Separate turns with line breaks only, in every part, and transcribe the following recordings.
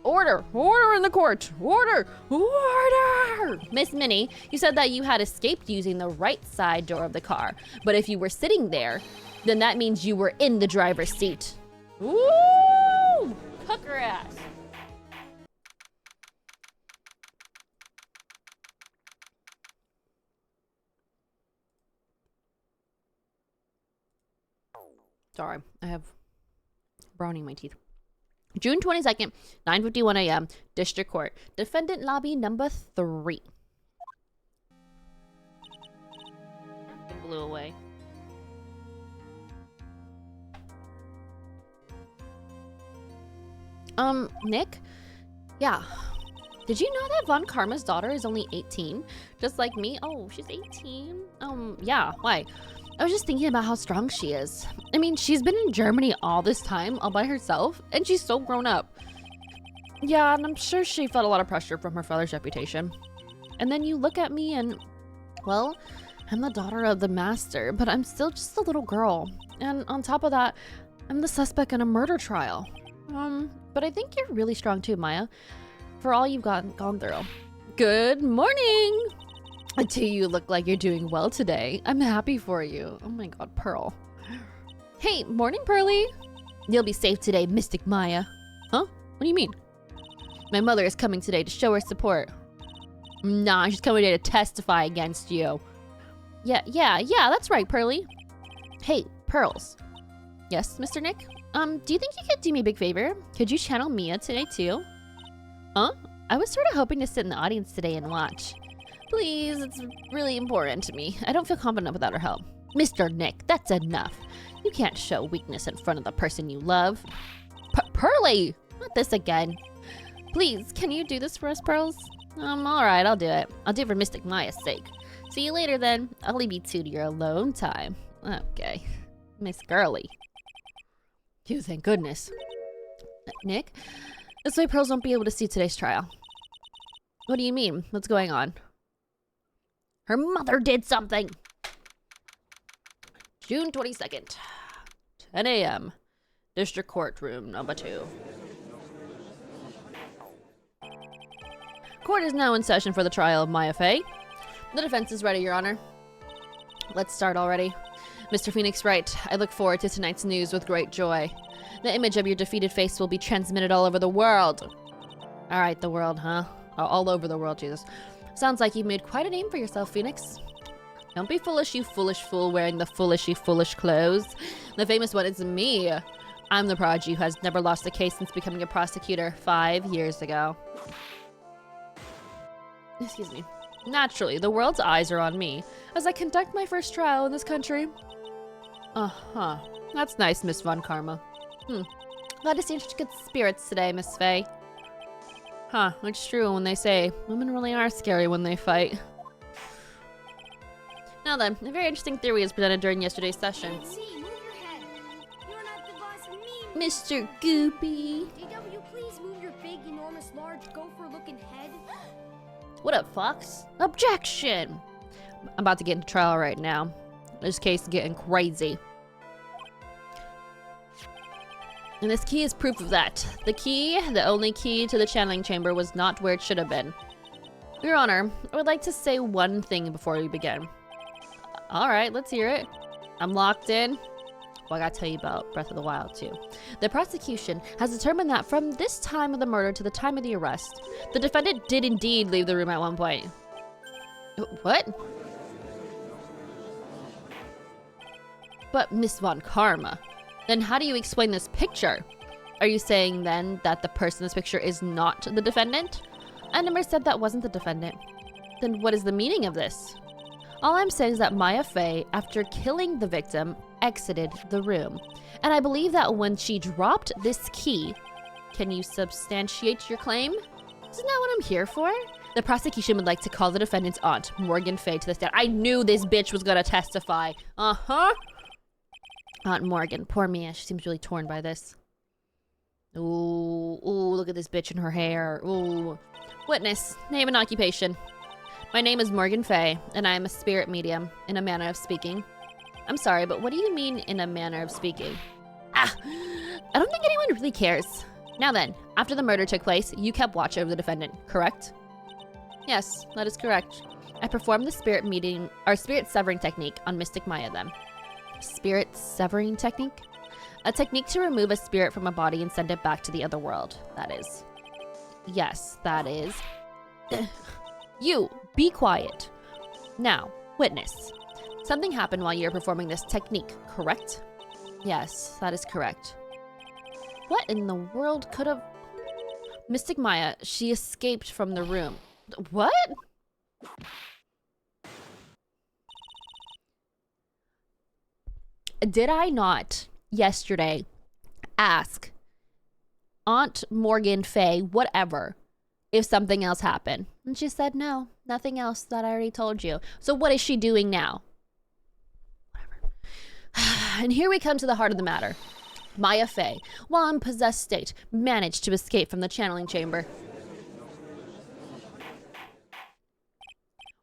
Order! Order in the court! Order! Order! Miss Minnie, you said that you had escaped using the right side door of the car. But if you were sitting there, then that means you were in the driver's seat. Woo! Cook her ass. Sorry, I have brownie in my teeth. June 22nd, 9:51 a.m., District Court. Defendant lobby number 3. It blew away. Nick? Yeah. Did you know that Von Karma's daughter is only 18? Just like me? Oh, she's 18? Yeah, why? I was just thinking about how strong she is. I mean, she's been in Germany all this time, all by herself, and she's so grown up. Yeah, and I'm sure she felt a lot of pressure from her father's reputation. And then you look at me and, well, I'm the daughter of the master, but I'm still just a little girl. And on top of that, I'm the suspect in a murder trial. But I think you're really strong too, Maya, for all you've gone through. Good morning! Do you look like you're doing well today? I'm happy for you. Oh my god, Pearl. Hey, morning, Pearly. You'll be safe today, Mystic Maya. Huh? What do you mean? My mother is coming today to show her support. Nah, she's coming today to testify against you. Yeah, that's right, Pearly. Hey, Pearls. Yes, Mr. Nick? Do you think you could do me a big favor? Could you channel Mia today, too? Huh? I was sort of hoping to sit in the audience today and watch. Please, it's really important to me. I don't feel confident without her help. Mr. Nick, that's enough. You can't show weakness in front of the person you love. Pearly! Not this again. Please, can you do this for us, Pearls? Alright, I'll do it. I'll do it for Mystic Maya's sake. See you later, then. I'll leave you two to your alone time. Okay. Miss Girly. Phew, thank goodness. Nick? This way Pearls won't be able to see today's trial. What do you mean? What's going on? Her mother did something! June 22nd, 10 a.m. District Court Room number 2. Court is now in session for the trial of Maya Fey. The defense is ready, Your Honor. Let's start already. Mr. Phoenix Wright, I look forward to tonight's news with great joy. The image of your defeated face will be transmitted all over the world. Alright, the world, huh? All over the world, Jesus. Sounds like you've made quite a name for yourself, Phoenix. Don't be foolish, you foolish fool wearing the foolishy foolish clothes. The famous one is me. I'm the prodigy who has never lost a case since becoming a prosecutor 5 years ago. Excuse me. Naturally, the world's eyes are on me as I conduct my first trial in this country. Uh-huh. That's nice, Miss Von Karma. Glad to see such good spirits today, Miss Fey. Huh, it's true when they say women really are scary when they fight. Now then, a very interesting theory was presented during yesterday's session.
Move your head. You're not the boss of me.
Mr. Goopy.
DW, please move your big, enormous, large, gopher-looking head.
What up, Fox? Objection! I'm about to get into trial right now. This case is getting crazy. And this key is proof of that. The key, the only key to the channeling chamber, was not where it should have been. Your Honor, I would like to say one thing before we begin. Alright, let's hear it. I'm locked in. Well, I gotta tell you about Breath of the Wild, too. The prosecution has determined that from this time of the murder to the time of the arrest, the defendant did indeed leave the room at one point. What? But Miss Von Karma, then how do you explain this picture? Are you saying then that the person in this picture is not the defendant? I never said that wasn't the defendant. Then what is the meaning of this? All I'm saying is that Maya Fey, after killing the victim, exited the room. And I believe that when she dropped this key, can you substantiate your claim? Isn't that what I'm here for? The prosecution would like to call the defendant's aunt, Morgan Fey, to the stand. I knew this bitch was gonna testify. Uh-huh. Aunt Morgan, poor Mia, she seems really torn by this. Ooh, look at this bitch in her hair. Ooh. Witness, name and occupation. My name is Morgan Fey, and I am a spirit medium, in a manner of speaking. I'm sorry, but what do you mean in a manner of speaking? I don't think anyone really cares. Now then, after the murder took place, you kept watch over the defendant, correct? Yes, that is correct. I performed the spirit severing technique on Mystic Maya then. Spirit severing technique? A technique to remove a spirit from a body and send it back to the other world, that is. Yes, that is. You, be quiet. Now, witness. Something happened while you were performing this technique, correct? Yes, that is correct. What in the world could have... Mystic Maya, she escaped from the room. What? Did I not yesterday ask Aunt Morgan, Faye, whatever, if something else happened? And she said, no, nothing else, that I already told you. So what is she doing now? Whatever. And here we come to the heart of the matter. Maya Faye, while in possessed state, managed to escape from the channeling chamber.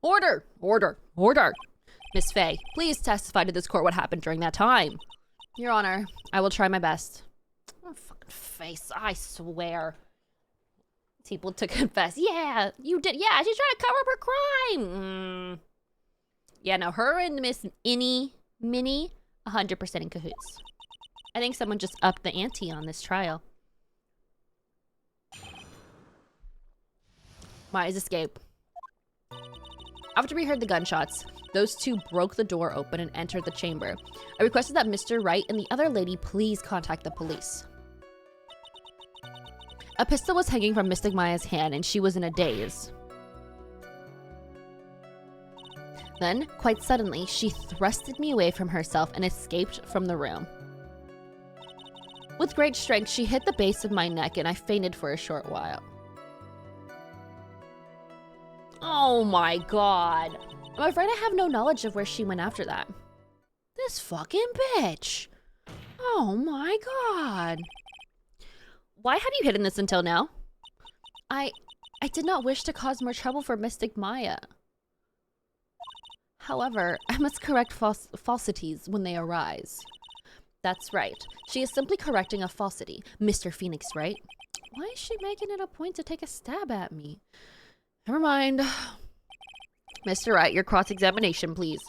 Order! Order! Order! Miss Faye, please testify to this court what happened during that time. Your Honor, I will try my best. Oh, fucking face, I swear. People to confess. Yeah, you did. Yeah, she's trying to cover up her crime. Yeah, no, her and Miss Minnie, 100% in cahoots. I think someone just upped the ante on this trial. Maya's escape. After we heard the gunshots, those two broke the door open and entered the chamber. I requested that Mr. Wright and the other lady please contact the police. A pistol was hanging from Mystic Maya's hand and she was in a daze. Then, quite suddenly, she thrusted me away from herself and escaped from the room. With great strength, she hit the base of my neck and I fainted for a short while. Oh my god. I'm afraid I have no knowledge of where she went after that. This fucking bitch. Oh my god. Why have you hidden this until now? I did not wish to cause more trouble for Mystic Maya. However, I must correct falsities when they arise. That's right. She is simply correcting a falsity. Mr. Phoenix, right? Why is she making it a point to take a stab at me? Never mind. Mr. Wright, your cross-examination, please.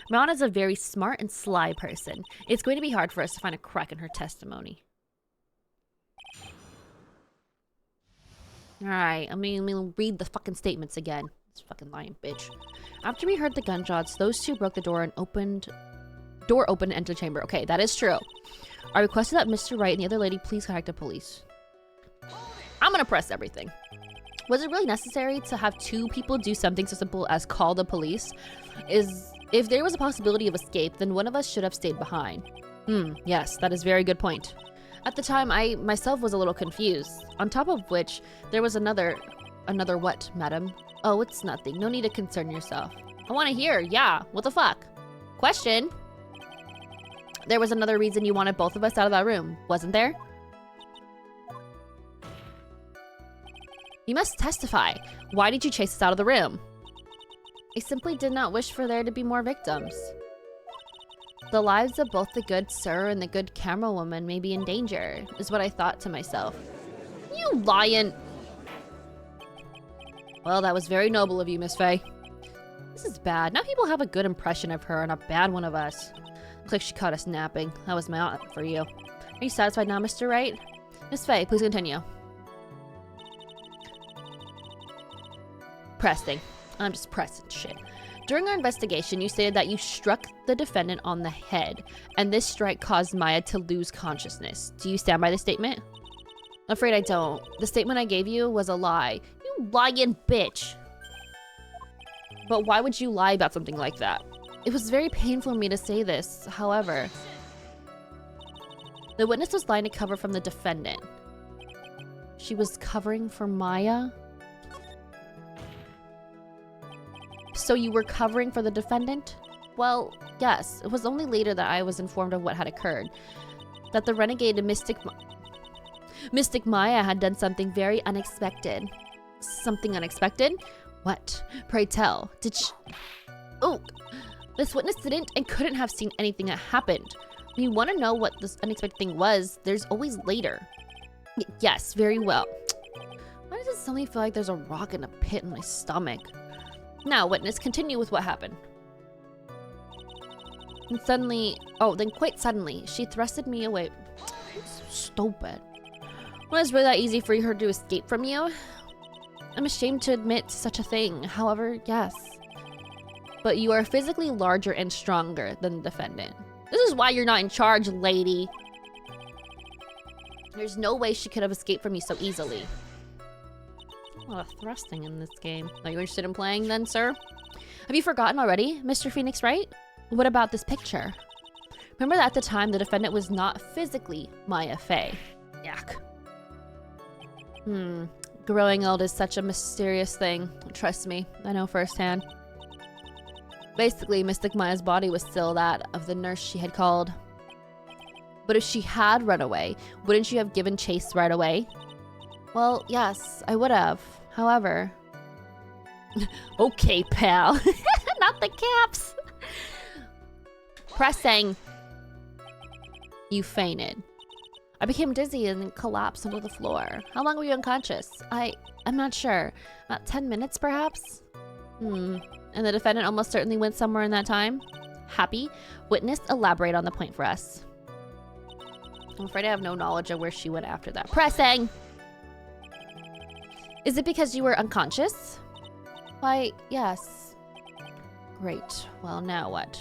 Maud is a very smart and sly person. It's going to be hard for us to find a crack in her testimony. Alright, let me read the fucking statements again. This fucking lying bitch. After we heard the gunshots, those two broke the door and opened and entered the chamber. Okay, that is true. I requested that Mr. Wright and the other lady please contact the police. I'm gonna press everything. Was it really necessary to have two people do something so simple as call the police? If there was a possibility of escape, then one of us should have stayed behind. Yes, that is a very good point. At the time, I myself was a little confused. On top of which, there was another what, madam? Oh, it's nothing. No need to concern yourself. I want to hear. Yeah, what the fuck? Question. There was another reason you wanted both of us out of that room, wasn't there? You must testify. Why did you chase us out of the room? I simply did not wish for there to be more victims. The lives of both the good sir and the good camera woman may be in danger, is what I thought to myself. You lion! Well, that was very noble of you, Miss Faye. This is bad. Now people have a good impression of her and a bad one of us. Looks like she caught us napping. That was my aunt for you. Are you satisfied now, Mr. Wright? Miss Faye, please continue. Pressing. I'm just pressing shit. During our investigation, you stated that you struck the defendant on the head, and this strike caused Maya to lose consciousness. Do you stand by the statement? I'm afraid I don't. The statement I gave you was a lie. You lying bitch. But why would you lie about something like that? It was very painful for me to say this, however. The witness was lying to cover from the defendant. She was covering for Maya? So you were covering for the defendant? Well, yes. It was only later that I was informed of what had occurred. That the renegade Mystic Maya had done something very unexpected. Something unexpected? What? Pray tell. Did she... Oh! This witness didn't and couldn't have seen anything that happened. When you want to know what this unexpected thing was, there's always later. Yes, very well. Why does it suddenly feel like there's a rock in a pit in my stomach? Now, witness, continue with what happened. And suddenly, then quite suddenly, she thrusted me away. So stupid. Was it really that easy for her to escape from you? I'm ashamed to admit such a thing. However, yes. But you are physically larger and stronger than the defendant. This is why you're not in charge, lady. There's no way she could have escaped from you so easily. A lot of thrusting in this game. Are you interested in playing then, sir? Have you forgotten already, Mr. Phoenix Wright? What about this picture? Remember that at the time the defendant was not physically Maya Fey. Yuck. Growing old is such a mysterious thing. Trust me, I know firsthand. Basically, Mystic Maya's body was still that of the nurse she had called. But if she had run away, wouldn't you have given chase right away? Well, yes, I would have. However... Okay, pal. Not the caps. Pressing. You fainted. I became dizzy and collapsed onto the floor. How long were you unconscious? I'm not sure. About 10 minutes, perhaps? And the defendant almost certainly went somewhere in that time? Happy? Witness, elaborate on the point for us. I'm afraid I have no knowledge of where she went after that. Pressing! Is it because you were unconscious? Why, yes. Great. Well, now what?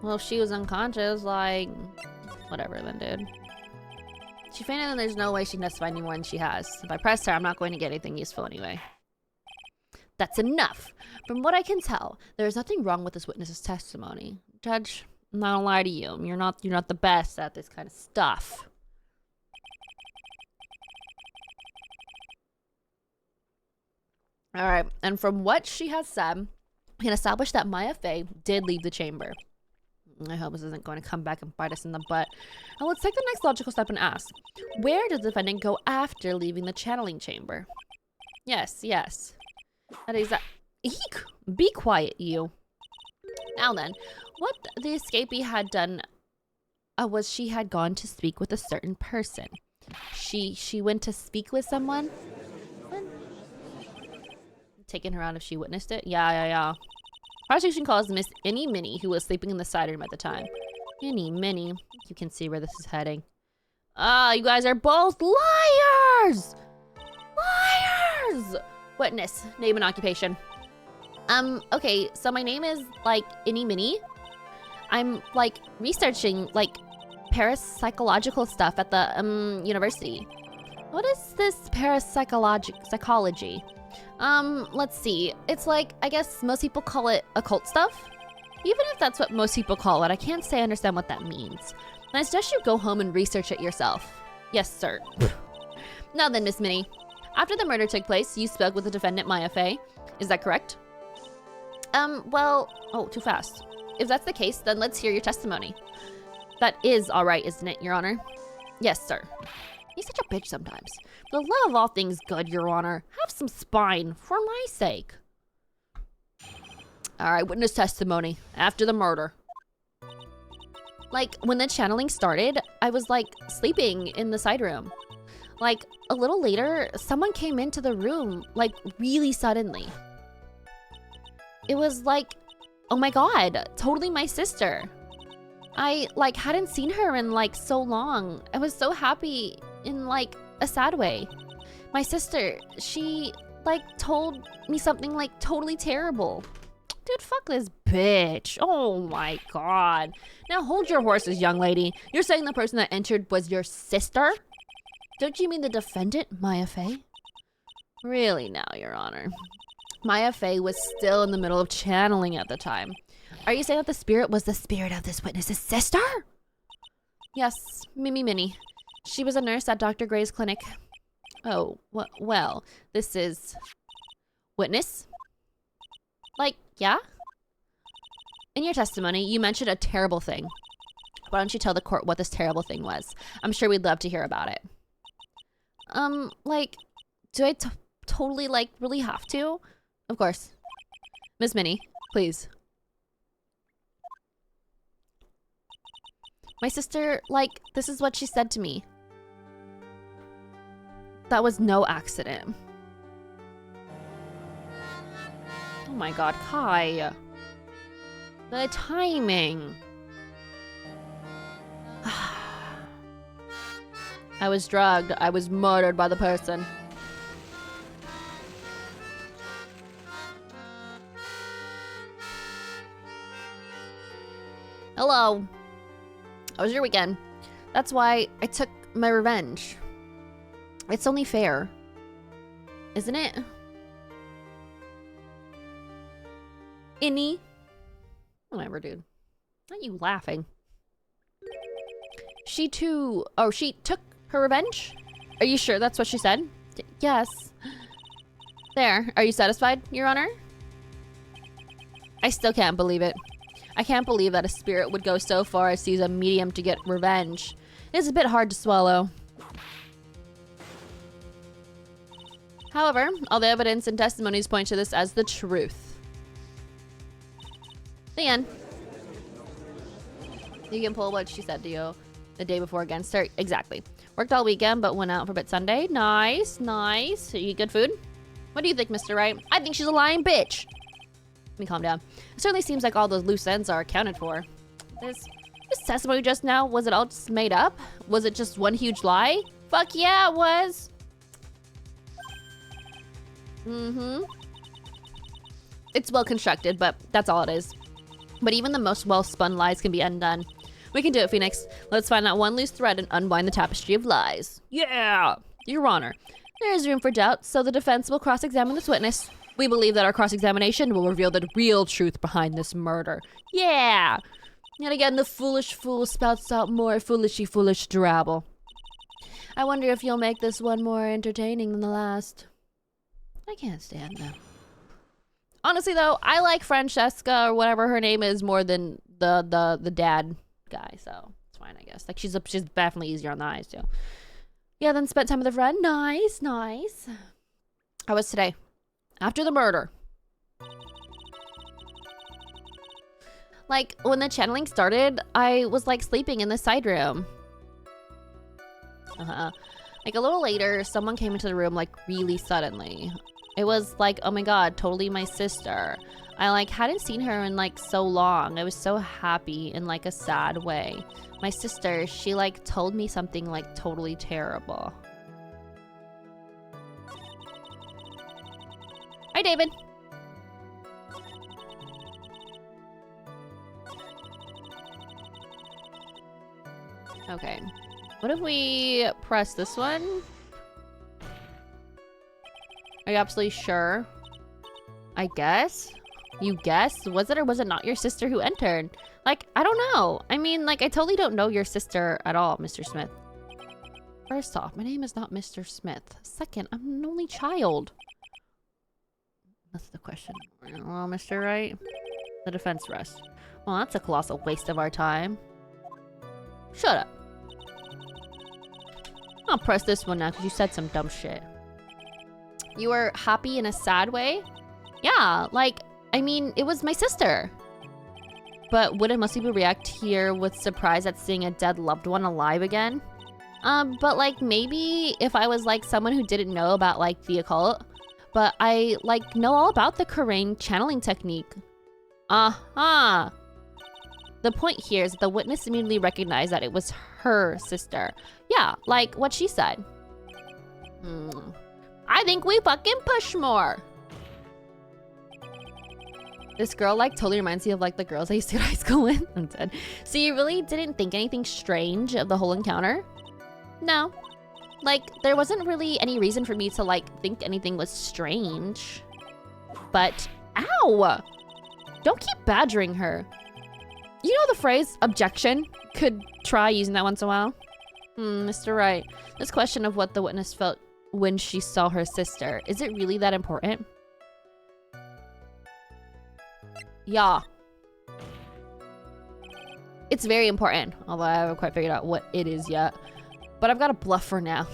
Well, if she was unconscious, like... Whatever then, dude. She fainted and there's no way she can testify any more than she has. If I press her, I'm not going to get anything useful anyway. That's enough. From what I can tell, there is nothing wrong with this witness's testimony. Judge, I'm not gonna lie to you. You're not the best at this kind of stuff. Alright, and from what she has said, we can establish that Maya Fey did leave the chamber. I hope this isn't going to come back and bite us in the butt. And let's take the next logical step and ask, where did the defendant go after leaving the channeling chamber? Yes. That is that. Eek! Be quiet, you. Now then, what the escapee had done was she had gone to speak with a certain person. She went to speak with someone? Taking her out if she witnessed it? Yeah. Prosecution calls Miss Any Minnie, who was sleeping in the side room at the time. Any Minnie. You can see where this is heading. You guys are both liars! Liars! Witness, name and occupation. Okay, so my name is, Any Minnie. I'm, researching, parapsychological stuff at the, university. What is this parapsychology? Let's see. It's I guess most people call it occult stuff. Even if that's what most people call it, I can't say I understand what that means. And I suggest you go home and research it yourself. Yes, sir. Now then, Miss Minnie. After the murder took place, you spoke with the defendant, Maya Fey. Is that correct? Oh, too fast. If that's the case, then let's hear your testimony. That is all right, isn't it, Your Honor? Yes, sir. He's such a bitch sometimes. For the love of all things good, Your Honor, have some spine, for my sake. All right, witness testimony. After the murder. When the channeling started, I was, sleeping in the side room. A little later, someone came into the room, really suddenly. It was oh my god, totally my sister. I, hadn't seen her in, so long. I was so happy in, a sad way. My sister, she, told me something, totally terrible. Dude, fuck this bitch. Oh my god. Now hold your horses, young lady. You're saying the person that entered was your sister? Don't you mean the defendant, Maya Fey? Really now, Your Honor. Maya Fey was still in the middle of channeling at the time. Are you saying that the spirit was the spirit of this witness's sister? Yes, Minnie. She was a nurse at Dr. Gray's clinic. Oh, well, this is... Witness? Yeah? In your testimony, you mentioned a terrible thing. Why don't you tell the court what this terrible thing was? I'm sure we'd love to hear about it. Do I totally, really have to? Of course. Miss Minnie, please. My sister, this is what she said to me. that was no accident. Oh my god, Kai. The timing. I was drugged. I was murdered by the person. Hello. How was your weekend? That's why I took my revenge. It's only fair. Isn't it? Innie? Whatever, dude. Not you laughing. She too... Oh, she took her revenge? Are you sure that's what she said? Yes. There. Are you satisfied, Your Honor? I still can't believe it. I can't believe that a spirit would go so far as to use a medium to get revenge. It's a bit hard to swallow. However, all the evidence and testimonies point to this as the truth. The end. You can pull what she said to you the day before against her. Exactly. Worked all weekend, but went out for a bit Sunday. Nice, nice. You eat good food? What do you think, Mr. Wright? I think she's a lying bitch. Let me calm down. It certainly seems like all those loose ends are accounted for. This testimony just now, was it all just made up? Was it just one huge lie? Fuck yeah, it was. It's well constructed, but that's all it is. But even the most well-spun lies can be undone. We can do it, Phoenix. Let's find out one loose thread and unwind the tapestry of lies. Yeah! Your Honor, there is room for doubt, so the defense will cross-examine this witness. We believe that our cross-examination will reveal the real truth behind this murder. Yeah! And again, the foolish fool spouts out more foolish drabble. I wonder if you'll make this one more entertaining than the last. I can't stand them. Honestly, though, I like Francesca or whatever her name is more than the dad guy, so it's fine, I guess. Like, she's definitely easier on the eyes, too. Yeah, then spent time with a friend. Nice, nice. How was today? After the murder. Like, when the channeling started, I was, like, sleeping in the side room. Like, a little later, someone came into the room, like, really suddenly. It was like, oh my god, totally my sister. I, like, hadn't seen her in, like, so long. I was so happy in, like, a sad way. My sister, she, like, told me something, like, totally terrible. Hi, David. Okay. What if we press this one? Are you absolutely sure? I guess? You guess? Was it or was it not your sister who entered? Like, I don't know. I mean, like, I totally don't know your sister at all, Mr. Smith. First off, my name is not Mr. Smith. Second, I'm an only child. That's the question. Well, Mr. Wright? The defense rests. Well, that's a colossal waste of our time. Shut up. I'll press this one now because you said some dumb shit. You were happy in a sad way? Yeah, like, I mean, it was my sister. But wouldn't most people react here with surprise at seeing a dead loved one alive again? But like, maybe if I was like someone who didn't know about like the occult, but I like know all about the Karain channeling technique. The point here is that the witness immediately recognized that it was her sister. Yeah, like what she said. I think we fucking push more. This girl like totally reminds me of like the girls I used to go to high school with. I'm dead. So you really didn't think anything strange of the whole encounter? No. Like, there wasn't really any reason for me to like think anything was strange. But, ow! Don't keep badgering her. You know the phrase, objection? Could try using that once in a while. Mr. Wright, this question of what the witness felt when she saw her sister, is it really that important? Yeah. It's very important, although I haven't quite figured out what it is yet. But I've got a bluff for now.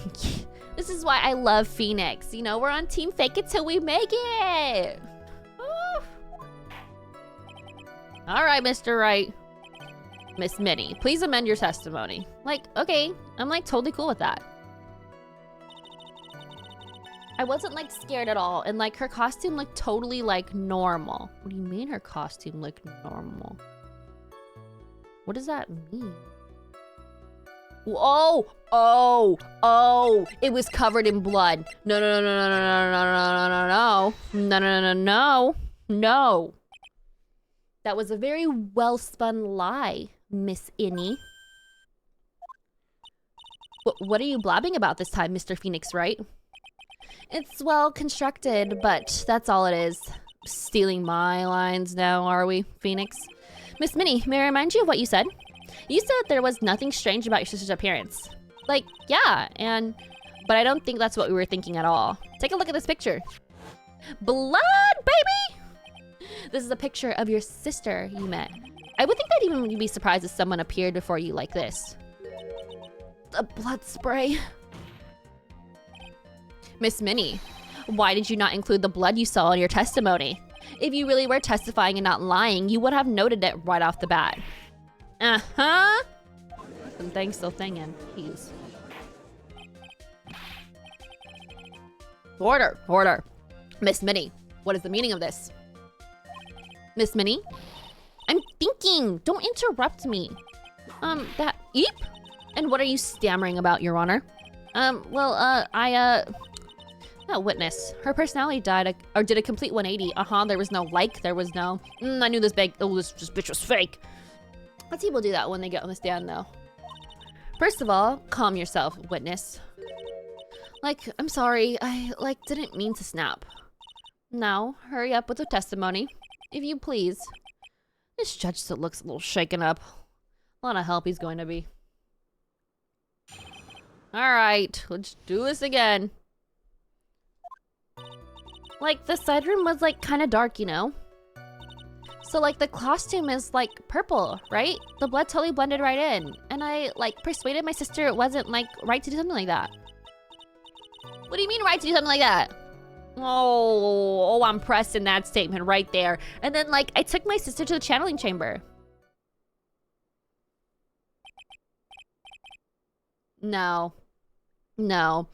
This is why I love Phoenix. You know, we're on team fake it till we make it. All right, Mr. Wright. Miss Minnie, please amend your testimony. Like, okay, I'm like totally cool with that. I wasn't like scared at all. And like her costume looked totally like normal. What do you mean her costume looked normal? What does that mean? Oh, oh, oh, it was covered in blood. No, no, no, no, no, no, no, no, no, no, no, no, no, no, no, no. That was a very well-spun lie, Miss Innie. What are you blabbing about this time, Mr. Phoenix, right? It's well constructed, but that's all it is. Stealing my lines now, are we, Phoenix? Miss Minnie, may I remind you of what you said? You said there was nothing strange about your sister's appearance. Like, yeah, but I don't think that's what we were thinking at all. Take a look at this picture. Blood, baby! This is a picture of your sister you met. I would think that even you'd be surprised if someone appeared before you like this. The blood spray. Miss Minnie, why did you not include the blood you saw in your testimony? If you really were testifying and not lying, you would have noted it right off the bat. Uh-huh. Some things still thinking. Jeez. Order, order. Miss Minnie, what is the meaning of this? Miss Minnie? I'm thinking. Don't interrupt me. Eep? And what are you stammering about, Your Honor? No, witness. Her personality died, or did a complete 180. There was no like, there was no, I knew this bitch was fake. Let's see people do that when they get on the stand, though. First of all, calm yourself, witness. Like, I'm sorry, I, didn't mean to snap. Now, hurry up with the testimony, if you please. This judge still looks a little shaken up. A lot of help he's going to be. Alright, let's do this again. Like, the side room was, kind of dark, you know? So, the costume is, purple, right? The blood totally blended right in. And I, persuaded my sister it wasn't, right to do something like that. What do you mean right to do something like that? Oh, I'm pressing that statement right there. And then, I took my sister to the channeling chamber. No. No.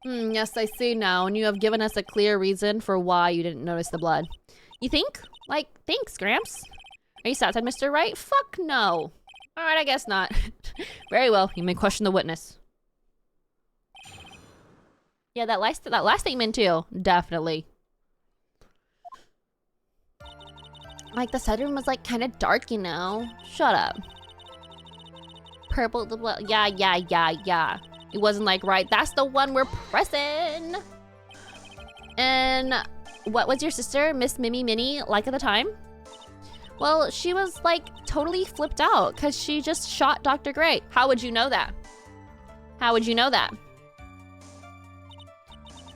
Yes, I see now, and you have given us a clear reason for why you didn't notice the blood. You think? Thanks, Gramps. Are you satisfied, Mr. Wright? Fuck no. Alright, I guess not. Very well, you may question the witness. Yeah, that last statement too. Definitely. The side room was, kind of dark, you know? Shut up. Purple, the blood. Yeah. It wasn't right. That's the one we're pressing. And what was your sister, Miss Mimi Minnie, like at the time? Well, she was totally flipped out because she just shot Dr. Gray. How would you know that? How would you know that?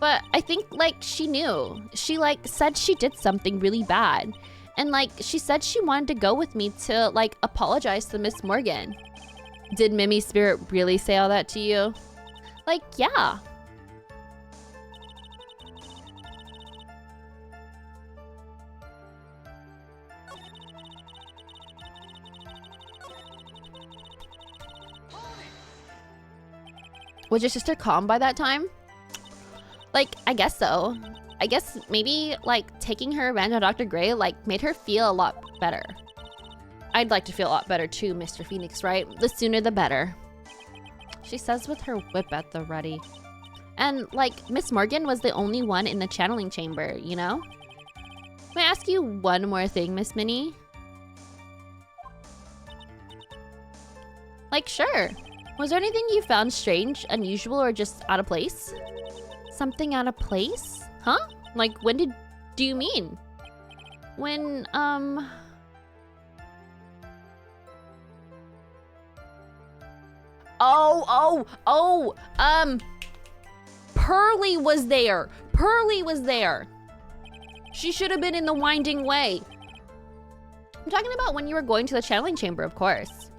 But I think she knew. She said she did something really bad. And she said she wanted to go with me to apologize to Miss Morgan. Did Mimi Spirit really say all that to you? Yeah. Was your sister calm by that time? I guess so. I guess maybe, taking her revenge on Dr. Gray, made her feel a lot better. I'd like to feel a lot better too, Mr. Phoenix, right? The sooner the better. She says with her whip at the ready. And, Miss Morgan was the only one in the channeling chamber, you know? May I ask you one more thing, Miss Minnie? Sure. Was there anything you found strange, unusual, or just out of place? Something out of place? Huh? When do you mean? When, Pearly was there. Pearly was there. She should have been in the winding way. I'm talking about when you were going to the channeling chamber, of course.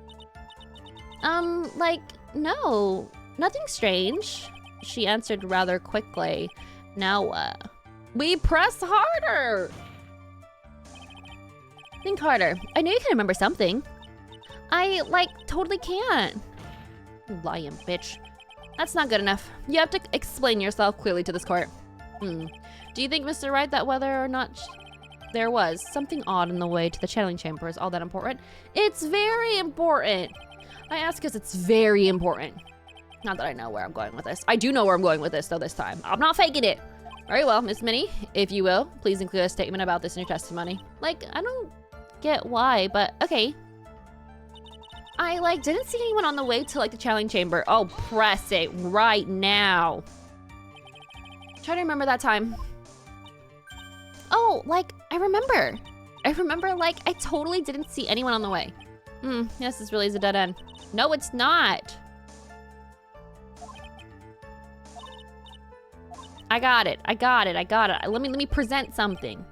No, nothing strange. She answered rather quickly. Now, we press harder. Think harder. I know you can remember something. I, totally can't. Lying bitch. That's not good enough. You have to explain yourself clearly to this court. Do you think, Mr. Wright, that whether or not there was something odd in the way to the channeling chamber is all that important? It's very important. I ask because it's very important. Not that I know where I'm going with this. I do know where I'm going with this, though, this time. I'm not faking it. Very well, Miss Minnie, if you will, please include a statement about this in your testimony. Like, I don't get why, but okay. I, like, didn't see anyone on the way to, like, the channeling chamber. Oh, press it right now. Try to remember that time. Oh, like, I remember, like, I totally didn't see anyone on the way. Yes, this really is a dead end. No, it's not. I got it. Let me present something.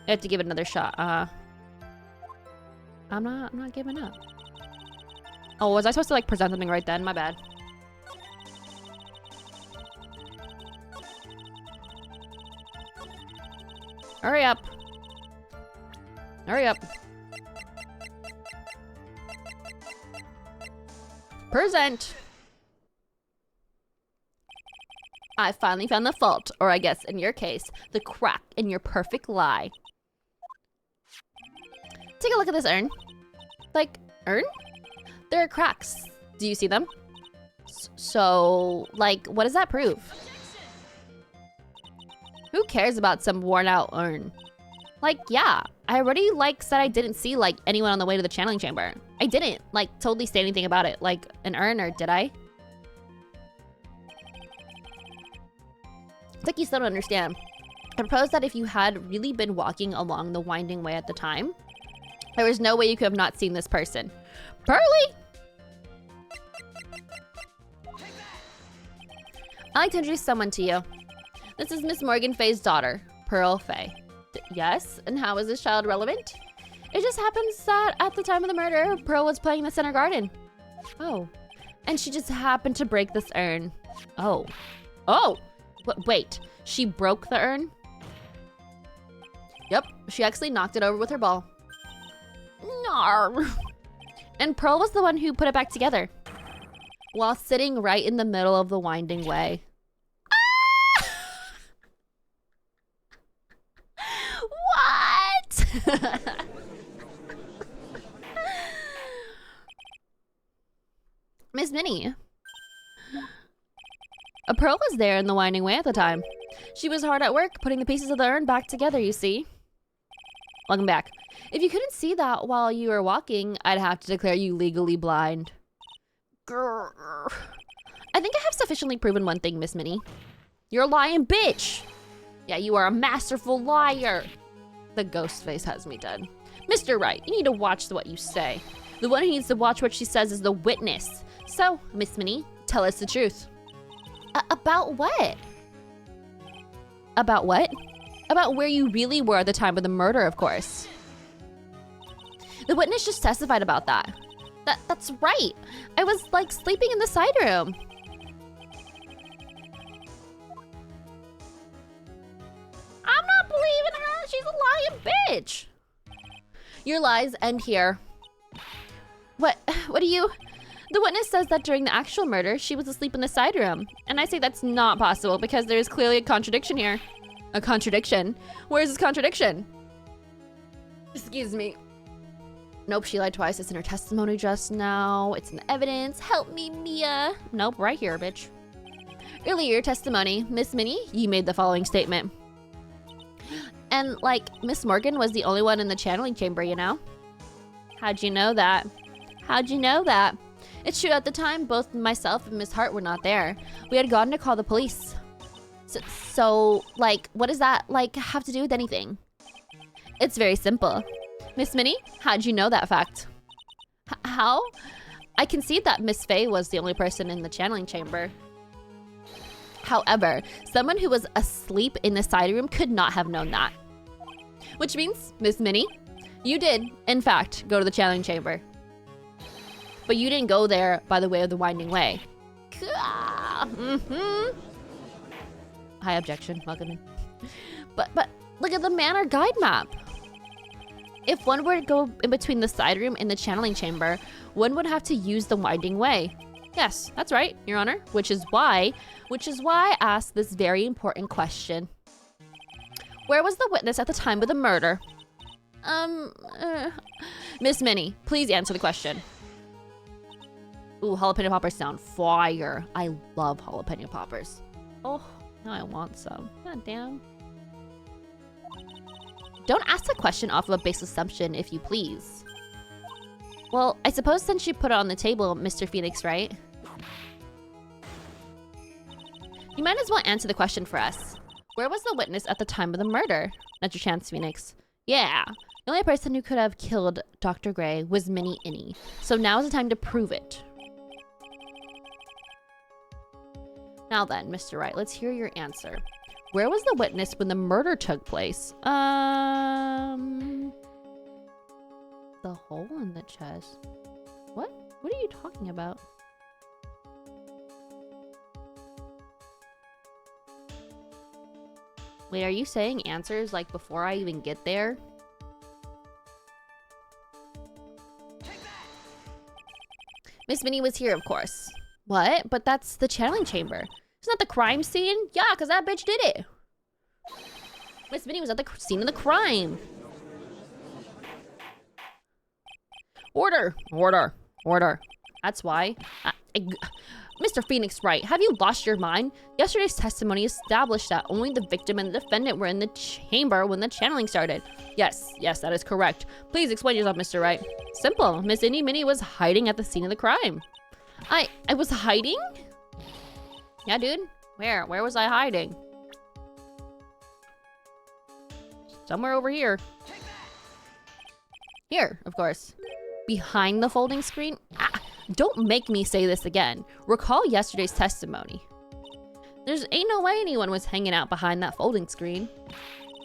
I have to give it another shot. I'm not giving up. Oh, was I supposed to, like, present something right then? My bad. Hurry up. Hurry up. Present. I finally found the fault, or I guess in your case, the crack in your perfect lie. Take a look at this urn. Like, urn? There are cracks. Do you see them? So, like, what does that prove? Who cares about some worn out urn? Like, yeah, I already, like, said I didn't see, like, anyone on the way to the channeling chamber. I didn't, like, totally say anything about it, like, an urn, or did I? It's like you still don't understand. I propose that if you had really been walking along the winding way at the time, there was no way you could have not seen this person. Pearly! I'd like to introduce someone to you. This is Miss Morgan Fay's daughter, Pearl Fay. Yes? And how is this child relevant? It just happens that at the time of the murder, Pearl was playing in the center garden. Oh. And she just happened to break this urn. Oh. Oh! Wait, she broke the urn? Yep, she actually knocked it over with her ball. Nar. And Pearl was the one who put it back together, while sitting right in the middle of the winding way. What? Miss Minnie. Pearl was there in the winding way at the time. She was hard at work putting the pieces of the urn back together, you see. Welcome back. If you couldn't see that while you were walking, I'd have to declare you legally blind. Grr. I think I have sufficiently proven one thing, Miss Minnie. You're a lying bitch. Yeah, you are a masterful liar. The ghost face has me dead. Mr. Wright, you need to watch what you say. The one who needs to watch what she says is the witness. So, Miss Minnie, tell us the truth. About what? About what? About where you really were at the time of the murder, of course. The witness just testified about that. That's right. I was, like, sleeping in the side room. I'm not believing her. She's a lying bitch. Your lies end here. What do you... The witness says that during the actual murder, she was asleep in the side room. And I say that's not possible because there is clearly a contradiction here. A contradiction? Where's this contradiction? Excuse me. Nope, she lied twice. It's in her testimony just now. It's in the evidence. Help me, Mia. Nope, right here, bitch. Earlier your testimony, Miss Minnie, you made the following statement. And, like, Miss Morgan was the only one in the channeling chamber, you know? How'd you know that? How'd you know that? It's true, at the time, both myself and Miss Hart were not there. We had gone to call the police. So, like, what does that, like, have to do with anything? It's very simple. Miss Minnie, how'd you know that fact? How? I concede that Miss Fay was the only person in the channeling chamber. However, someone who was asleep in the side room could not have known that. Which means, Miss Minnie, you did, in fact, go to the channeling chamber. But you didn't go there by the way of the winding way. High objection, welcome in. But look at the manor guide map. If one were to go in between the side room and the channeling chamber, one would have to use the winding way. Yes, that's right, Your Honor. Which is why I asked this very important question. Where was the witness at the time of the murder? Miss Minnie, please answer the question. Ooh, jalapeno poppers sound fire. I love jalapeno poppers. Oh, now I want some. God damn. Don't ask the question off of a base assumption, if you please. Well, I suppose since you put it on the table, Mr. Phoenix, right? You might as well answer the question for us. Where was the witness at the time of the murder? That's your chance, Phoenix. Yeah. The only person who could have killed Dr. Gray was Minnie Innie. So now is the time to prove it. Now then, Mr. Wright, let's hear your answer. Where was the witness when the murder took place? The hole in the chest. What? What are you talking about? Wait, are you saying answers like before I even get there? Miss Minnie was here, of course. What? But that's the channeling chamber. Isn't that the crime scene? Yeah, because that bitch did it. Miss Minnie was at the scene of the crime. Order. Order. Order. That's why. Mr. Phoenix Wright, have you lost your mind? Yesterday's testimony established that only the victim and the defendant were in the chamber when the channeling started. Yes, that is correct. Please explain yourself, Mr. Wright. Simple. Miss Innie Minnie was hiding at the scene of the crime. I was hiding? Yeah, dude. Where? Where was I hiding? Somewhere over here. Here, of course. Behind the folding screen? Ah, don't make me say this again. Recall yesterday's testimony. There's ain't no way anyone was hanging out behind that folding screen.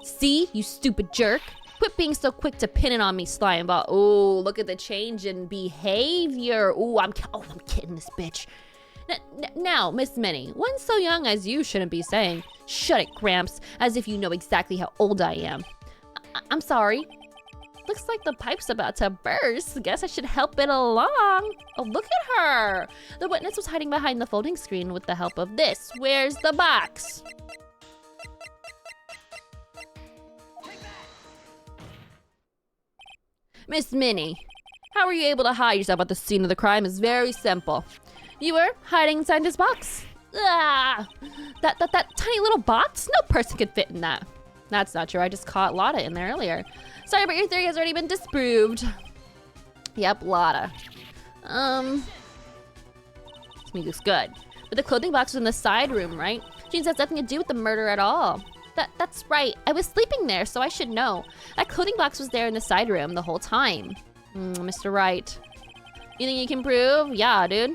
See, you stupid jerk. Quit being so quick to pin it on me, slime ball. Oh, look at the change in behavior. Oh, I'm kidding this bitch. Now, Miss Minnie, one so young as you shouldn't be saying, "Shut it, Gramps," as if you know exactly how old I am. I'm sorry. Looks like the pipe's about to burst. Guess I should help it along. Oh, look at her. The witness was hiding behind the folding screen with the help of this. Where's the box? Miss Minnie, how were you able to hide yourself at the scene of the crime is very simple. You were hiding inside this box. Ah, that tiny little box? No person could fit in that. That's not true. I just caught Lotta in there earlier. Sorry, but your theory has already been disproved. Yep, Lotta. This music's good. But the clothing box was in the side room, right? Jeans has nothing to do with the murder at all. That's right. I was sleeping there, so I should know. That clothing box was there in the side room the whole time. Mr. Wright. You think you can prove? Yeah, dude.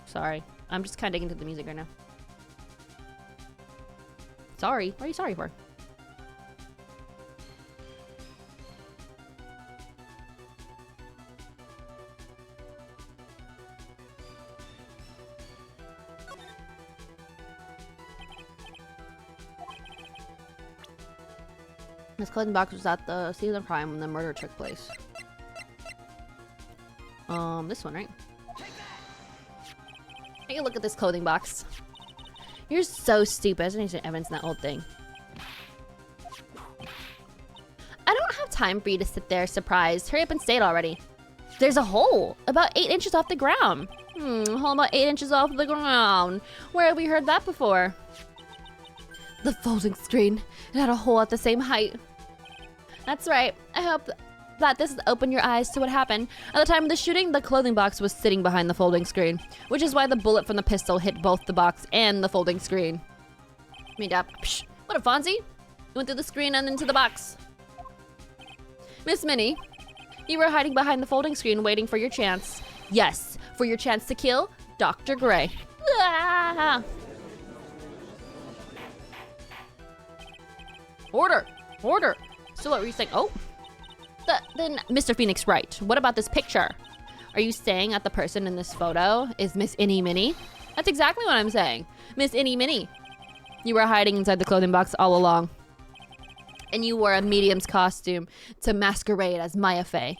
Sorry. I'm just kind of digging into the music right now. Sorry. What are you sorry for? This clothing box was at the scene of the crime when the murder took place. This one, right? Take a look at this clothing box. You're so stupid. There's any evidence in that old thing. I don't have time for you to sit there surprised. Hurry up and say it already. There's a hole about 8 inches off the ground. Hole about 8 inches off the ground. Where have we heard that before? The folding screen. It had a hole at the same height. That's right. I hope that this has opened your eyes to what happened. At the time of the shooting, the clothing box was sitting behind the folding screen, which is why the bullet from the pistol hit both the box and the folding screen. Psh, what a Fonzie. You went through the screen and into the box. Miss Minnie, you were hiding behind the folding screen waiting for your chance. Yes, for your chance to kill Dr. Gray. Ah! Order! Order! So what were you saying? Oh. Then, Mr. Phoenix Wright, what about this picture? Are you saying that the person in this photo is Miss Innie Minnie? That's exactly what I'm saying. Miss Innie Minnie. You were hiding inside the clothing box all along. And you wore a medium's costume to masquerade as Maya Fey.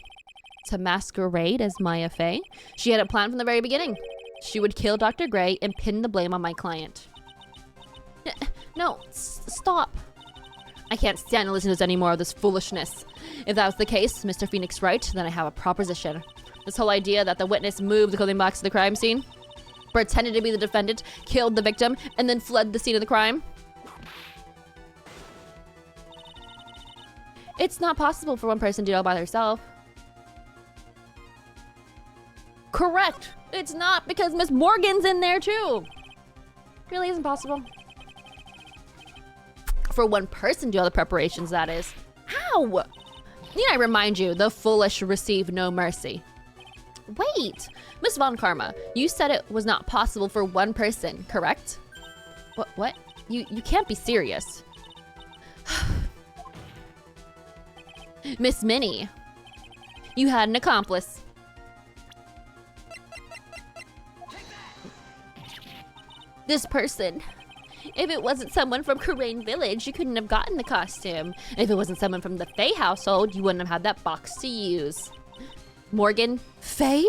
to masquerade as Maya Fey. She had it planned from the very beginning. She would kill Dr. Gray and pin the blame on my client. No, stop. I can't stand to listen to any more of this foolishness. If that was the case, Mr. Phoenix Wright, then I have a proposition. This whole idea that the witness moved the clothing box to the crime scene, pretended to be the defendant, killed the victim, and then fled the scene of the crime. It's not possible for one person to do it all by herself. Correct. It's not, because Miss Morgan's in there too. Really isn't possible. For one person to do all the preparations, that is. How? Need I remind you, the foolish receive no mercy. Wait, Miss Von Karma, you said it was not possible for one person, correct? What? You can't be serious. Miss Minnie, you had an accomplice. This person. If it wasn't someone from Karain Village, you couldn't have gotten the costume. If it wasn't someone from the Faye household, you wouldn't have had that box to use. Morgan, Faye?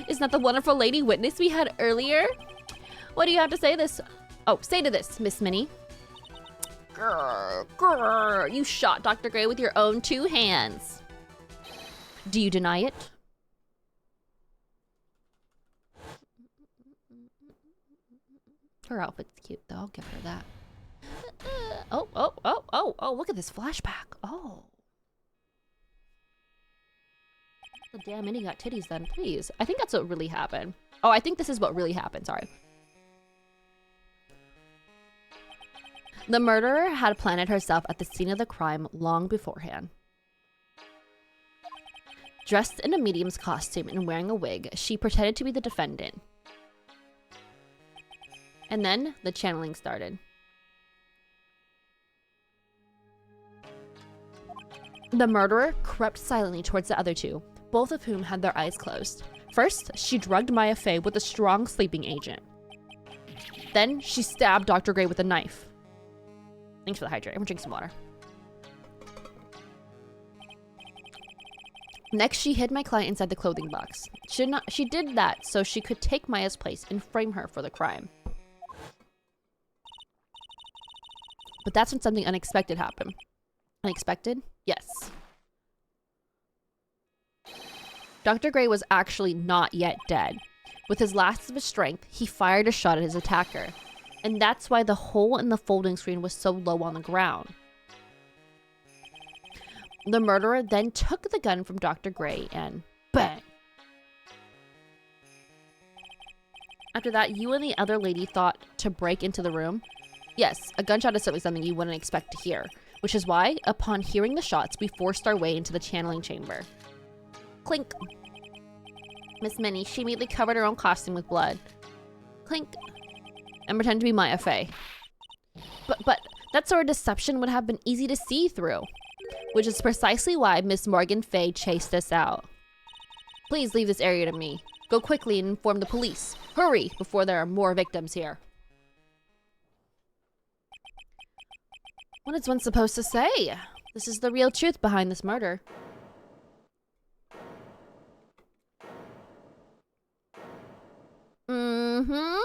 Isn't that the wonderful lady witness we had earlier? What do you have to say to this, Miss Minnie? Grr, you shot Dr. Gray with your own 2 hands. Do you deny it? Her outfit's cute though, I'll give her that. Oh, look at this flashback. Oh. The damn Minnie got titties then, please. I think that's what really happened. Oh, I think this is what really happened, sorry. The murderer had planted herself at the scene of the crime long beforehand. Dressed in a medium's costume and wearing a wig, she pretended to be the defendant. And then the channeling started. The murderer crept silently towards the other 2, both of whom had their eyes closed. First, she drugged Maya Fey with a strong sleeping agent. Then she stabbed Dr. Gray with a knife. Thanks for the hydrate. I'm gonna drink some water. Next, she hid my client inside the clothing box. She did that so she could take Maya's place and frame her for the crime. But that's when something unexpected happened. Unexpected? Yes. Dr. Gray was actually not yet dead. With his last of his strength, he fired a shot at his attacker. And that's why the hole in the folding screen was so low on the ground. The murderer then took the gun from Dr. Gray and bang! After that, you and the other lady thought to break into the room. Yes, a gunshot is certainly something you wouldn't expect to hear, which is why, upon hearing the shots, we forced our way into the channeling chamber. Clink. Miss Minnie, she immediately covered her own costume with blood. Clink. And pretended to be Maya Fey. But that sort of deception would have been easy to see through, which is precisely why Miss Morgan Fey chased us out. Please leave this area to me. Go quickly and inform the police. Hurry, before there are more victims here. What is one supposed to say? This is the real truth behind this murder. Mm-hmm.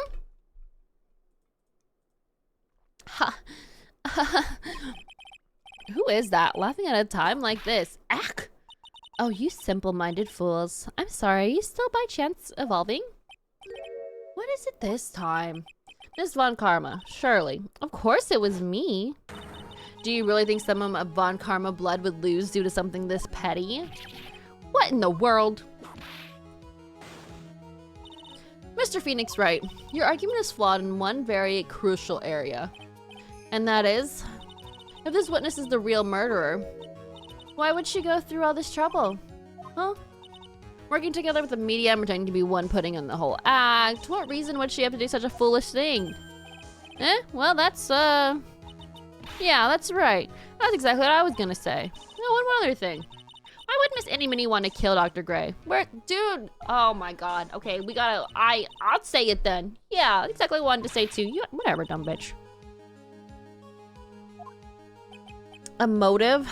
Ha. Who is that laughing at a time like this? Ack! Oh, you simple-minded fools. I'm sorry, are you still by chance evolving? What is it this time? Miss Von Karma, surely. Of course it was me. Do you really think someone of Von Karma blood would lose due to something this petty? What in the world? Mr. Phoenix Wright, your argument is flawed in one very crucial area. And that is, if this witness is the real murderer, why would she go through all this trouble? Huh? Working together with the media and pretending to be one putting in the whole act. What reason would she have to do such a foolish thing? Well, that's, yeah, that's right. That's exactly what I was gonna say. Oh, one other thing. Why would Miss Minnie want to kill Dr. Gray? Dude, oh my god. Okay, we gotta, I'll say it then. Yeah, that's exactly what I wanted to say too. Whatever, dumb bitch. A motive?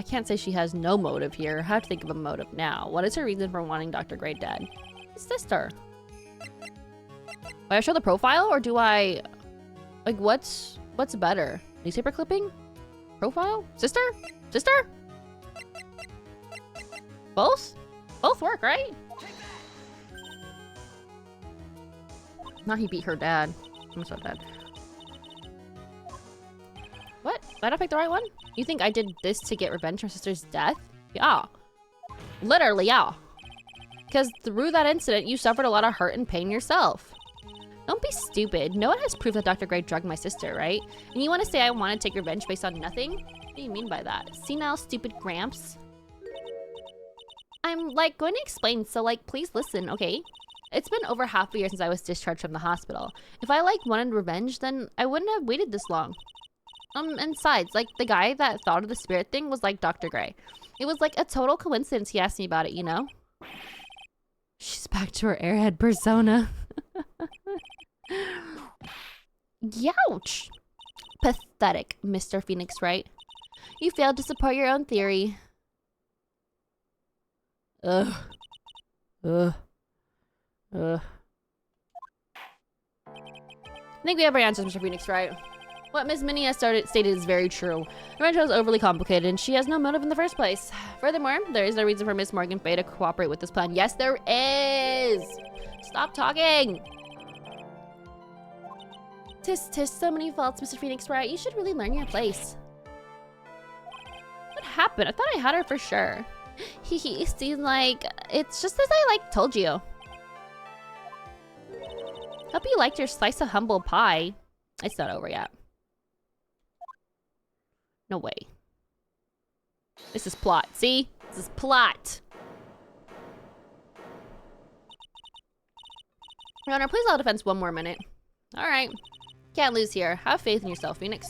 I can't say she has no motive here. I have to think of a motive now. What is her reason for wanting Dr. Gray dead? His sister. Do I show the profile or do I... Like, what's better? Newspaper clipping? Profile? Sister? Sister? Both? Both work, right? Now he beat her dad. I'm so dead. What? Did I not pick the right one? You think I did this to get revenge for her sister's death? Yeah. Literally, yeah. Because through that incident, you suffered a lot of hurt and pain yourself. Don't be stupid. No one has proof that Dr. Gray drugged my sister, right? And you want to say I want to take revenge based on nothing? What do you mean by that? Senile, stupid Gramps? I'm, like, going to explain, so, like, please listen, okay? It's been over half a year since I was discharged from the hospital. If I, like, wanted revenge, then I wouldn't have waited this long. And besides, like, the guy that thought of the spirit thing was, like, Dr. Gray. It was, like, a total coincidence he asked me about it, you know? She's back to her airhead persona. Youch! Pathetic, Mr. Phoenix Wright. You failed to support your own theory. Ugh. Ugh. Ugh. I think we have our answers, Mr. Phoenix Wright. What Miss Minnie has stated is very true. Revenge is overly complicated, and she has no motive in the first place. Furthermore, there is no reason for Miss Morgan Fay to cooperate with this plan. Yes, there is! Stop talking! Tis so many faults, Mr. Phoenix Wright. You should really learn your place. What happened? I thought I had her for sure. Hehe, seems like it's just as I, like, told you. Hope you liked your slice of humble pie. It's not over yet. No way. This is plot. See? This is plot. Your Honor, please allow defense one more minute. Alright. Can't lose here. Have faith in yourself, Phoenix.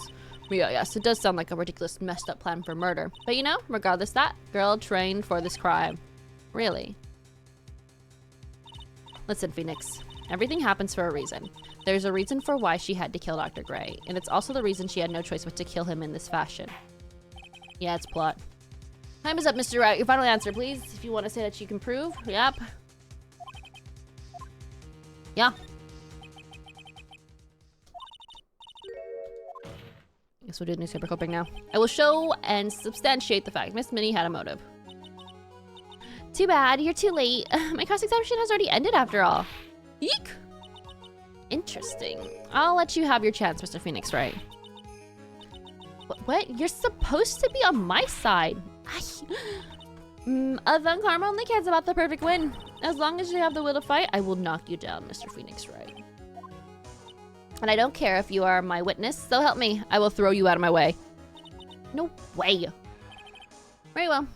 Yeah, yes, it does sound like a ridiculous, messed up plan for murder. But you know, regardless of that, girl trained for this crime. Really. Listen, Phoenix. Everything happens for a reason. There's a reason for why she had to kill Dr. Gray, and it's also the reason she had no choice but to kill him in this fashion. Yeah, it's plot. Time is up, Mr. Wright. Your final answer, please. If you want to say that you can prove. Yep. Yeah. Guess we'll do the newspaper clipping now. I will show and substantiate the fact Miss Minnie had a motive. Too bad. You're too late. My cross-examination has already ended after all. Eek! Interesting. I'll let you have your chance, Mr. Phoenix Wright. What? You're supposed to be on my side. Then karma only cares about the perfect win. As long as you have the will to fight, I will knock you down, Mr. Phoenix Wright. And I don't care if you are my witness, so help me. I will throw you out of my way. No way. Very well.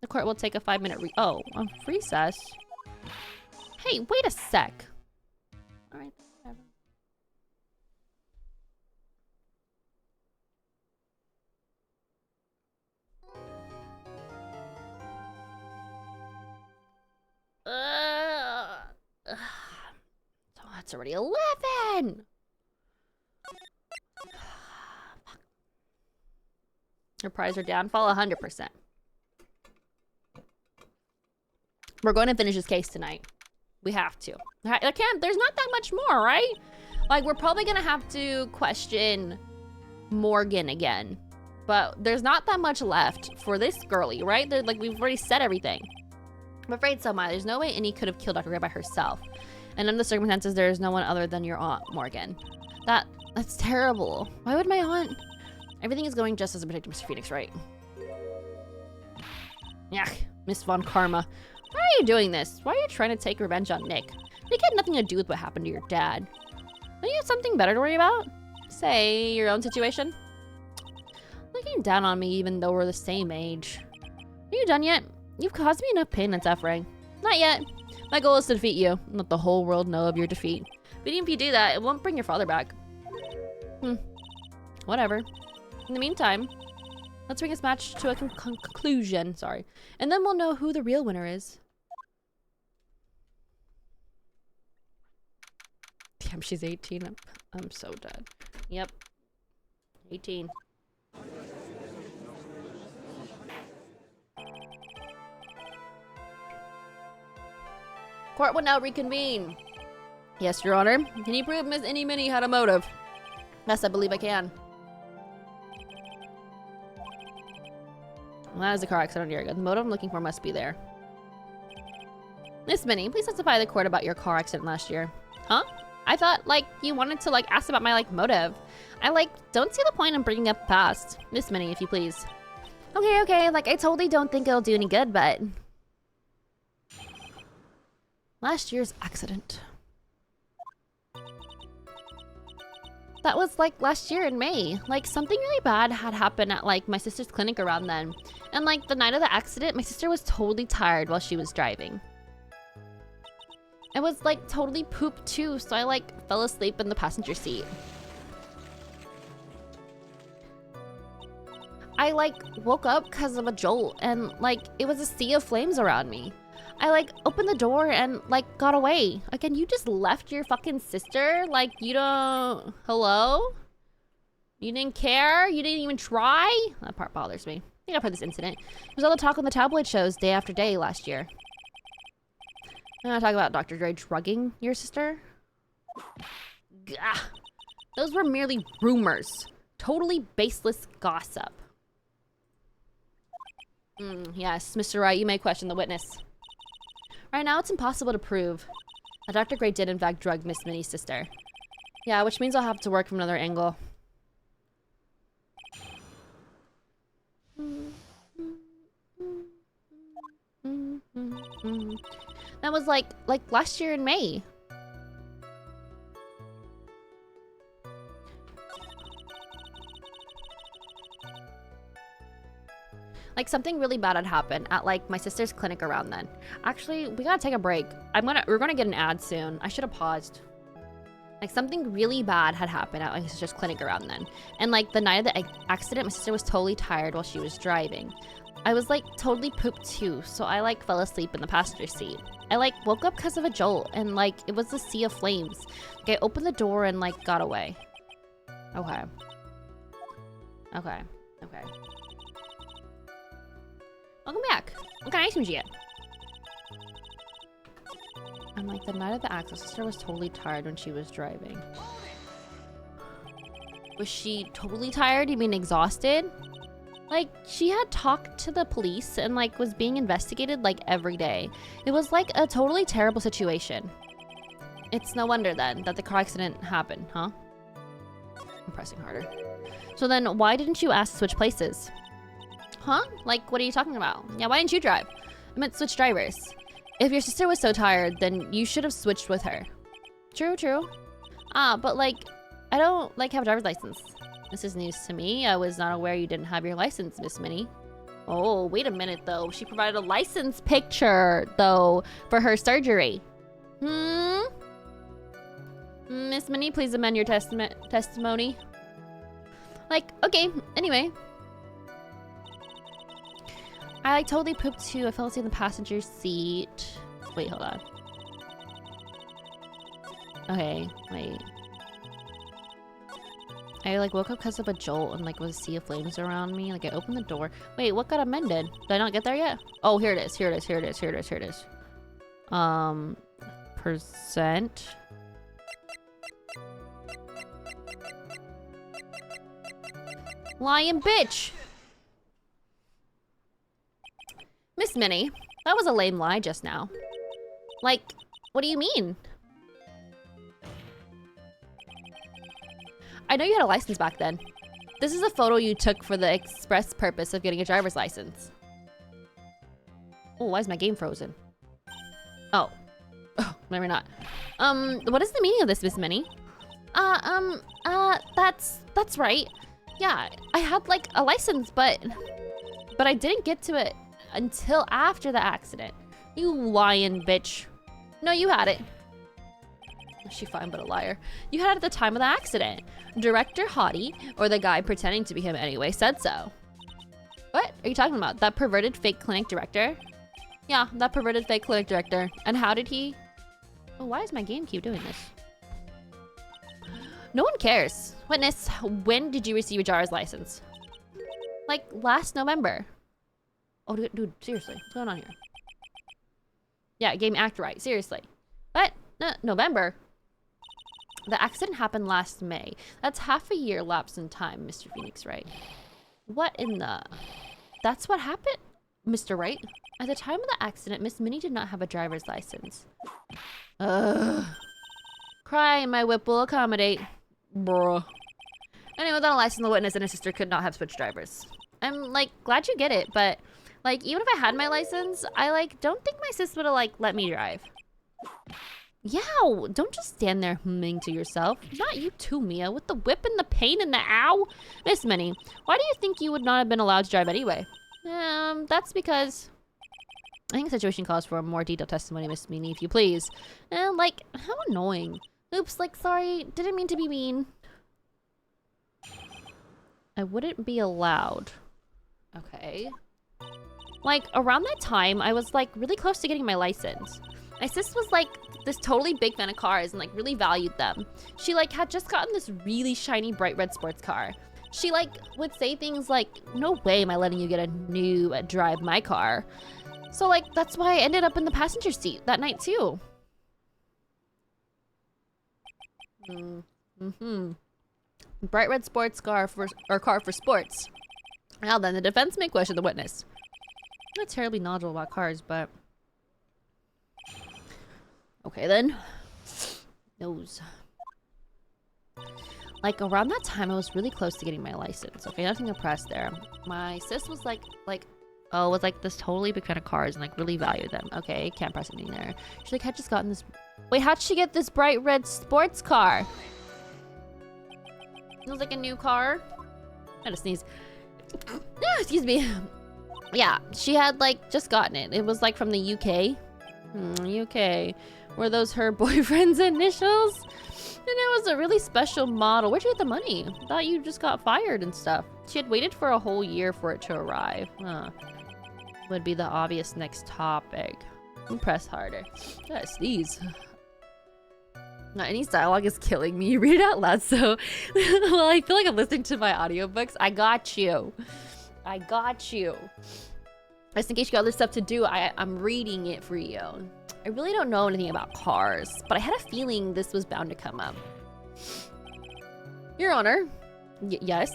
The court will take a 5-minute a recess? Hey, wait a sec. Alright, whatever. Oh, it's already 11! Reprise or downfall, 100%. We're going to finish this case tonight. We have to. There's not that much more, right? Like, we're probably gonna have to question Morgan again. But there's not that much left for this girly, right? Like, we've already said everything. I'm afraid so, Maya. There's no way Annie could have killed Dr. Gray by herself. And under the circumstances, there is no one other than your aunt, Morgan. That's terrible. Why would my aunt... Everything is going just as predicted, Mr. Phoenix, right? Yuck, Miss Von Karma. Why are you doing this? Why are you trying to take revenge on Nick? Nick had nothing to do with what happened to your dad. Don't you have something better to worry about? Say, your own situation? Looking down on me even though we're the same age. Are you done yet? You've caused me enough pain and suffering. Not yet. My goal is to defeat you, and let the whole world know of your defeat. But even if you do that, it won't bring your father back. Whatever. In the meantime, let's bring this match to a conclusion, sorry. And then we'll know who the real winner is. Damn, she's 18. I'm so dead. Yep. 18. Court will now reconvene. Yes, Your Honor. Can you prove Miss Innie Minnie had a motive? Yes, I believe I can. Well, that is a car accident. You're good. The motive I'm looking for must be there. Miss Minnie, please testify to the court about your car accident last year. Huh? I thought, like, you wanted to, like, ask about my, like, motive. I, like, don't see the point in bringing up past. Miss Minnie, if you please. Okay. Like, I totally don't think it'll do any good, but... Last year's accident. That was, like, last year in May. Like, something really bad had happened at, like, my sister's clinic around then. And, like, the night of the accident, my sister was totally tired while she was driving. I was, like, totally pooped too, so I, like, fell asleep in the passenger seat. I, like, woke up because of a jolt, and, like, it was a sea of flames around me. I, like, opened the door and, like, got away. Again, you just left your fucking sister? Like, you don't... Hello? You didn't care? You didn't even try? That part bothers me. I think I've heard this incident. It was all the talk on the tabloid shows day after day last year. I'm gonna talk about Dr. Dre drugging your sister. Gah. Those were merely rumors. Totally baseless gossip. Yes, Mr. Wright, you may question the witness. Right now, it's impossible to prove that Dr. Gray did in fact drug Miss Minnie's sister. Yeah, which means I'll have to work from another angle. That was like last year in May. Like something really bad had happened at like my sister's clinic around then. Actually, we gotta take a break. We're gonna get an ad soon. I should have paused. Like something really bad had happened at my sister's clinic around then. And like the night of the accident, my sister was totally tired while she was driving. I was like totally pooped too, so I like fell asleep in the passenger seat. I like woke up because of a jolt and like it was a sea of flames. Like I opened the door and like got away. Okay. Welcome back. What kind of ice cream did you get? And like the night of the accident, sister was totally tired when she was driving. Was she totally tired? You mean exhausted? Like, she had talked to the police and, like, was being investigated, like, every day. It was, like, a totally terrible situation. It's no wonder, then, that the car accident happened, huh? I'm pressing harder. So then, why didn't you ask to switch places? Huh? Like, what are you talking about? Yeah, why didn't you drive? I meant switch drivers. If your sister was so tired, then you should have switched with her. True. But, like, I don't, like, have a driver's license. This is news to me. I was not aware you didn't have your license, Miss Minnie. Oh, wait a minute, though. She provided a license picture, though, for her surgery. Miss Minnie, please amend your testimony. Like, okay, anyway. I, like, totally pooped, too. I fell asleep in the passenger seat. Wait, hold on. Okay, wait. I like woke up because of a jolt and like was a sea of flames around me. Like I opened the door. Wait, what got amended? Did I not get there yet? Oh, here it is. Percent. Lying bitch. Miss Minnie, that was a lame lie just now. Like, what do you mean? I know you had a license back then. This is a photo you took for the express purpose of getting a driver's license. Oh, why is my game frozen? Oh, maybe not. What is the meaning of this, Miss Minnie? That's right. Yeah, I had like a license, but I didn't get to it until after the accident. You lying bitch. No, you had it. Is she fine but a liar? You had it at the time of the accident. Director Hottie, or the guy pretending to be him anyway, said so. What are you talking about? That perverted fake clinic director? Yeah, that perverted fake clinic director. And how did he... Oh, why does my game keep doing this? No one cares. Witness, when did you receive your driver's license? Like, last November. Oh, dude, seriously, what's going on here? Yeah, game act right. Seriously. But, November. The accident happened last May. That's half a year lapse in time, Mr. Phoenix Wright. What in the... That's what happened? Mr. Wright? At the time of the accident, Miss Minnie did not have a driver's license. Ugh. Cry, my whip will accommodate. Bruh. Anyway, without a license, the witness and his sister could not have switched drivers. I'm, like, glad you get it, but, like, even if I had my license, I, like, don't think my sis would have, like, let me drive. Yeah, don't just stand there humming to yourself. Not you too, Mia, with the whip and the pain and the ow. Miss Minnie, why do you think you would not have been allowed to drive anyway? That's because... I think the situation calls for a more detailed testimony, Miss Minnie, if you please. Like, how annoying. Oops, like, sorry, didn't mean to be mean. I wouldn't be allowed. Okay. Like, around that time, I was, like, really close to getting my license. My sis was, like, this totally big fan of cars and, like, really valued them. She, like, had just gotten this really shiny, bright red sports car. She, like, would say things like, no way am I letting you get a new drive my car. So, like, that's why I ended up in the passenger seat that night, too. Bright red sports car for sports. Now then, the defense may question the witness. I'm not terribly knowledgeable about cars, but... Okay, then. Nose. Like, around that time, I was really close to getting my license. Okay, nothing to press there. My sis was like, was like this totally big fan of cars and, like, really valued them. Okay, can't press anything there. She, like, had just gotten this... Wait, how'd she get this bright red sports car? It was like a new car. I had to sneeze. Excuse me. Yeah, she had, like, just gotten it. It was, like, from the UK. UK. Were those her boyfriend's initials? And it was a really special model. Where'd you get the money? Thought you just got fired and stuff. She had waited for a whole year for it to arrive. Would be the obvious next topic. Press harder. Yeah, sneeze. Any dialogue is killing me. You read it out loud, so... well, I feel like I'm listening to my audiobooks. I got you. I got you. Just in case you got other stuff to do, I'm reading it for you. I really don't know anything about cars, but I had a feeling this was bound to come up. Your Honor. Yes?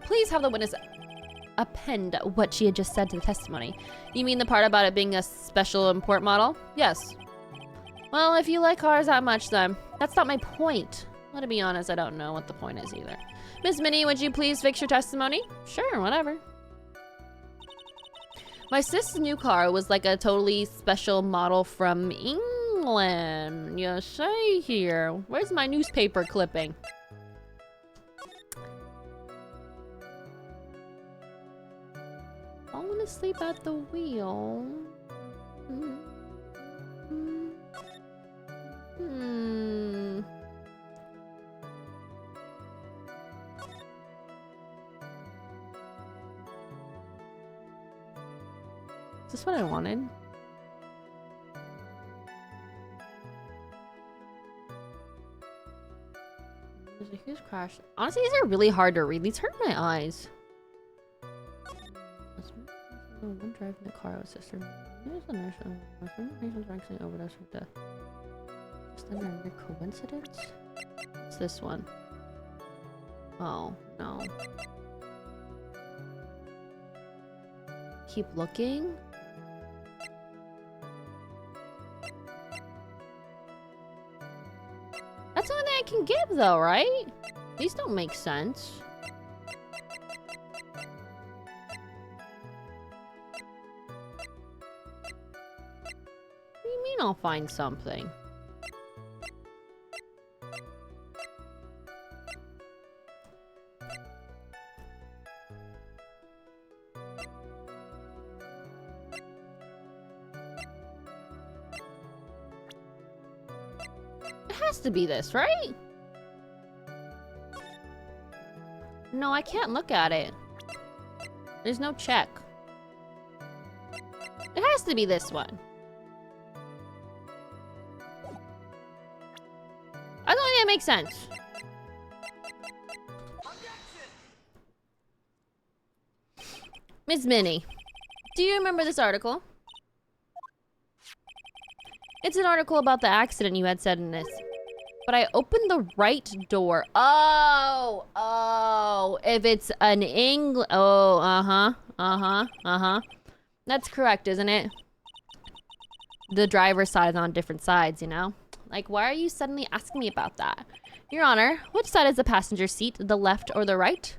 Please have the witness append what she had just said to the testimony. You mean the part about it being a special import model? Yes. Well, if you like cars that much, then that's not my point. Well, to be honest, I don't know what the point is either. Miss Minnie, would you please fix your testimony? Sure, whatever. My sis' new car was like a totally special model from England. You say here. Where's my newspaper clipping? Falling asleep at the wheel. Is this what I wanted? There's a huge crash. Honestly, these are really hard to read. These hurt my eyes. One driving the car with sister. There's a nurse. Patients actually overdosed with death. Just another coincidence? What's this one? Oh, no. Keep looking. That's the only thing I can give, though, right? These don't make sense. What do you mean I'll find something? It has to be this, right? No, I can't look at it. There's no check. It has to be this one. I don't think that makes sense. Miss Minnie, do you remember this article? It's an article about the accident you had said in this. But I opened the right door. Oh, if it's an That's correct, isn't it? The driver's side is on different sides, you know? Like, why are you suddenly asking me about that? Your Honor, which side is the passenger seat, the left or the right?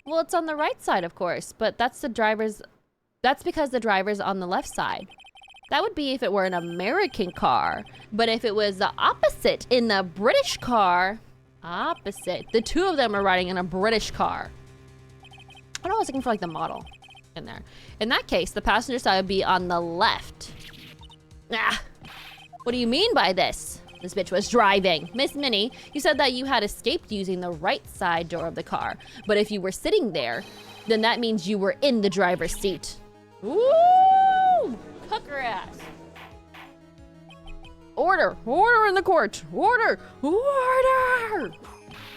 Well, it's on the right side, of course, but that's because the driver's on the left side. That would be if it were an American car. But if it was the opposite in the British car, opposite. The two of them are riding in a British car. I was looking for like the model in there. In that case, the passenger side would be on the left. Ah, what do you mean by this? This bitch was driving. Miss Minnie, you said that you had escaped using the right side door of the car. But if you were sitting there, then that means you were in the driver's seat. Woo! Cook her ass. Order! Order in the court! Order! Order!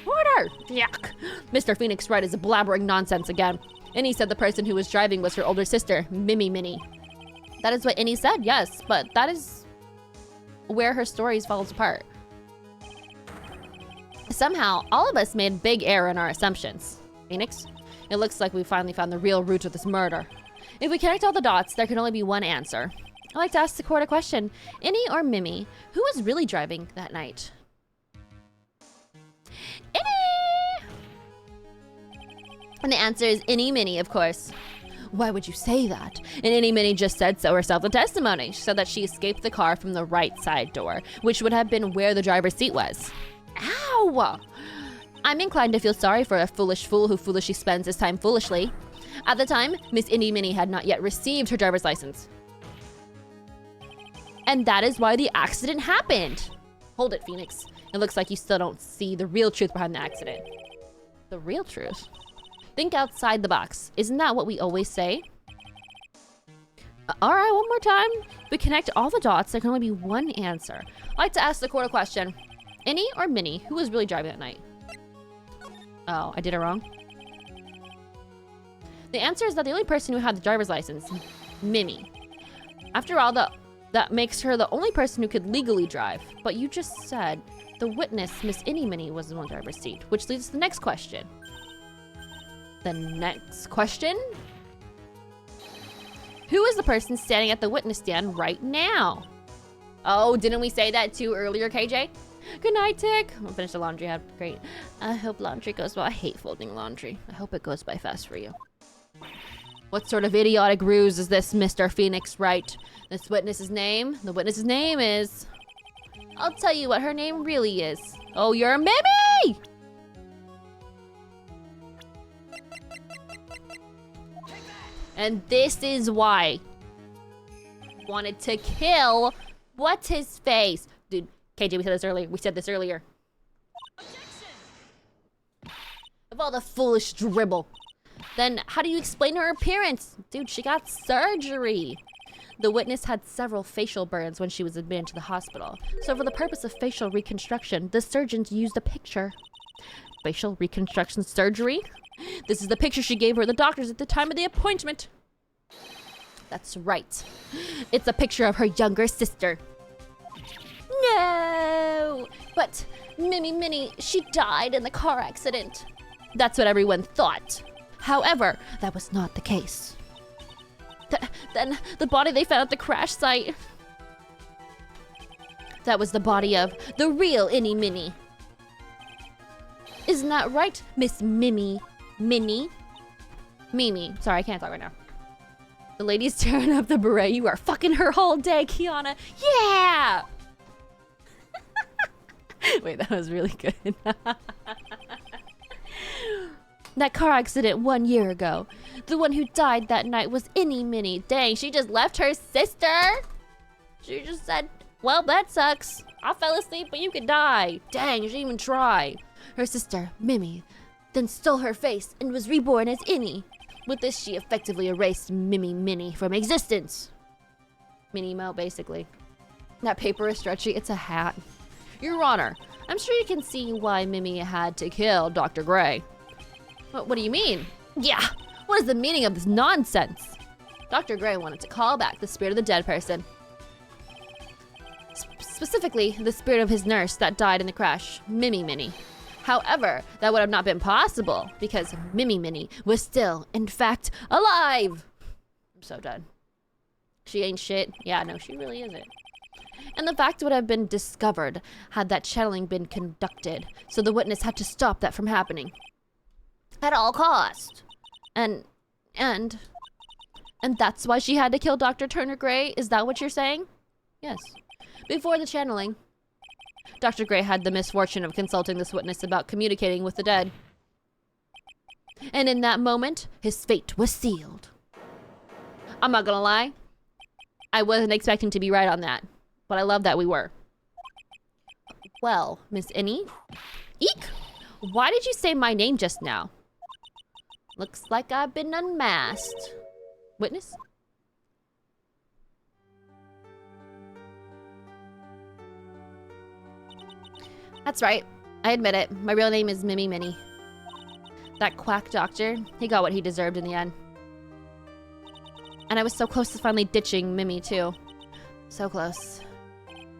Order! Yuck! Mr. Phoenix Wright is blabbering nonsense again. Innie said the person who was driving was her older sister, Mimi Minnie. That is what Innie said, yes, but that is where her stories falls apart. Somehow, all of us made a big error in our assumptions. Phoenix, it looks like we finally found the real root of this murder. If we connect all the dots, there can only be one answer. I'd like to ask the court a question. Innie or Mimi, who was really driving that night? Innie! And the answer is Innie Minnie, of course. Why would you say that? And Innie Minnie just said so herself in testimony. She said that she escaped the car from the right side door, which would have been where the driver's seat was. Ow! I'm inclined to feel sorry for a foolish fool who foolishly spends his time foolishly. At the time, Miss Innie Minnie had not yet received her driver's license. And that is why the accident happened. Hold it, Phoenix. It looks like you still don't see the real truth behind the accident. The real truth? Think outside the box. Isn't that what we always say? All right, one more time. We connect all the dots. There can only be one answer. I'd like to ask the court a question. Innie or Minnie, who was really driving that night? Oh, I did it wrong. The answer is that the only person who had the driver's license, Mimi. After all, that makes her the only person who could legally drive. But you just said the witness, Miss Innie Minnie, was in the driver's seat, which leads to the next question. The next question? Who is the person standing at the witness stand right now? Oh, didn't we say that too earlier, KJ? Good night, Tick. I'll finish the laundry. Great. I hope laundry goes well. I hate folding laundry. I hope it goes by fast for you. What sort of idiotic ruse is this, Mr. Phoenix Wright? This witness's name? The witness's name is... I'll tell you what her name really is. Oh, you're Mimi! And this is why. Wanted to kill... What's his face? Dude, KJ, we said this earlier. Objection! Of all the foolish dribble. Then how do you explain her appearance? Dude, she got surgery. The witness had several facial burns when she was admitted to the hospital. So for the purpose of facial reconstruction, the surgeons used a picture. Facial reconstruction surgery? This is the picture she gave her the doctors at the time of the appointment. That's right. It's a picture of her younger sister. No! But Mimi Minnie, she died in the car accident. That's what everyone thought. However, that was not the case. Then the body they found at the crash site. That was the body of the real Innie Minnie. Isn't that right, Miss Mimi? Minnie? Mimi. Sorry, I can't talk right now. The lady's tearing up the beret. You are fucking her whole day, Kiana. Yeah! Wait, that was really good. That car accident 1 year ago. The one who died that night was Innie Minnie. Dang, she just left her sister? She just said, well, that sucks. I fell asleep, but you could die. Dang, she didn't even try. Her sister, Mimi, then stole her face and was reborn as Innie. With this, she effectively erased Mimi Minnie from existence. Minnie Mo, basically. That paper is stretchy. It's a hat. Your Honor, I'm sure you can see why Mimi had to kill Dr. Gray. What do you mean? Yeah, what is the meaning of this nonsense? Dr. Gray wanted to call back the spirit of the dead person. Specifically, the spirit of his nurse that died in the crash, Mimi Minnie. However, that would have not been possible because Mimi Minnie was still, in fact, alive. I'm so done. She ain't shit. Yeah, no, she really isn't. And the fact would have been discovered had that channeling been conducted, so the witness had to stop that from happening. At all cost. And that's why she had to kill Dr. Turner Gray? Is that what you're saying? Yes. Before the channeling, Dr. Gray had the misfortune of consulting this witness about communicating with the dead. And in that moment, his fate was sealed. I'm not gonna lie. I wasn't expecting to be right on that, but I love that we were. Well, Miss Innie? Eek! Why did you say my name just now? Looks like I've been unmasked. Witness? That's right. I admit it. My real name is Mimi Minnie. That quack doctor, he got what he deserved in the end. And I was so close to finally ditching Mimi too. So close.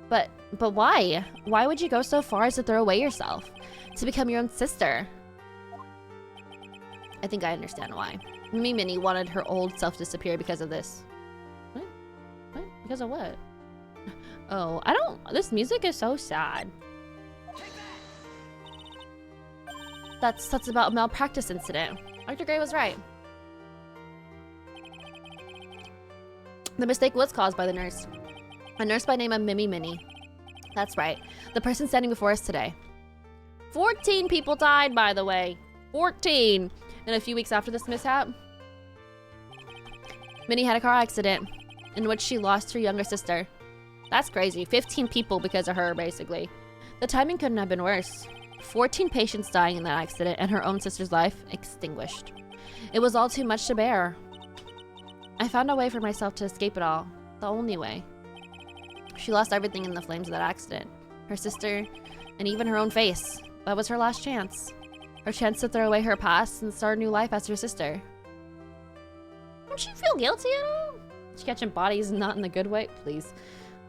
But why? Why would you go so far as to throw away yourself? To become your own sister? I think I understand why. Mimi Minnie wanted her old self to disappear because of this. What? What? Because of what? Oh, I don't... This music is so sad. That's about a malpractice incident. Dr. Gray was right. The mistake was caused by the nurse. A nurse by name of Mimi Minnie. That's right. The person standing before us today. 14 people died, by the way. 14! And a few weeks after this mishap, Minnie had a car accident in which she lost her younger sister. That's crazy. 15 people because of her, basically. The timing couldn't have been worse. 14 patients dying in that accident and her own sister's life extinguished. It was all too much to bear. I found a way for myself to escape it all. The only way. She lost everything in the flames of that accident. Her sister, and even her own face. That was her last chance. Her chance to throw away her past and start a new life as her sister. Don't you feel guilty at all? She's catching bodies not in the good way? Please.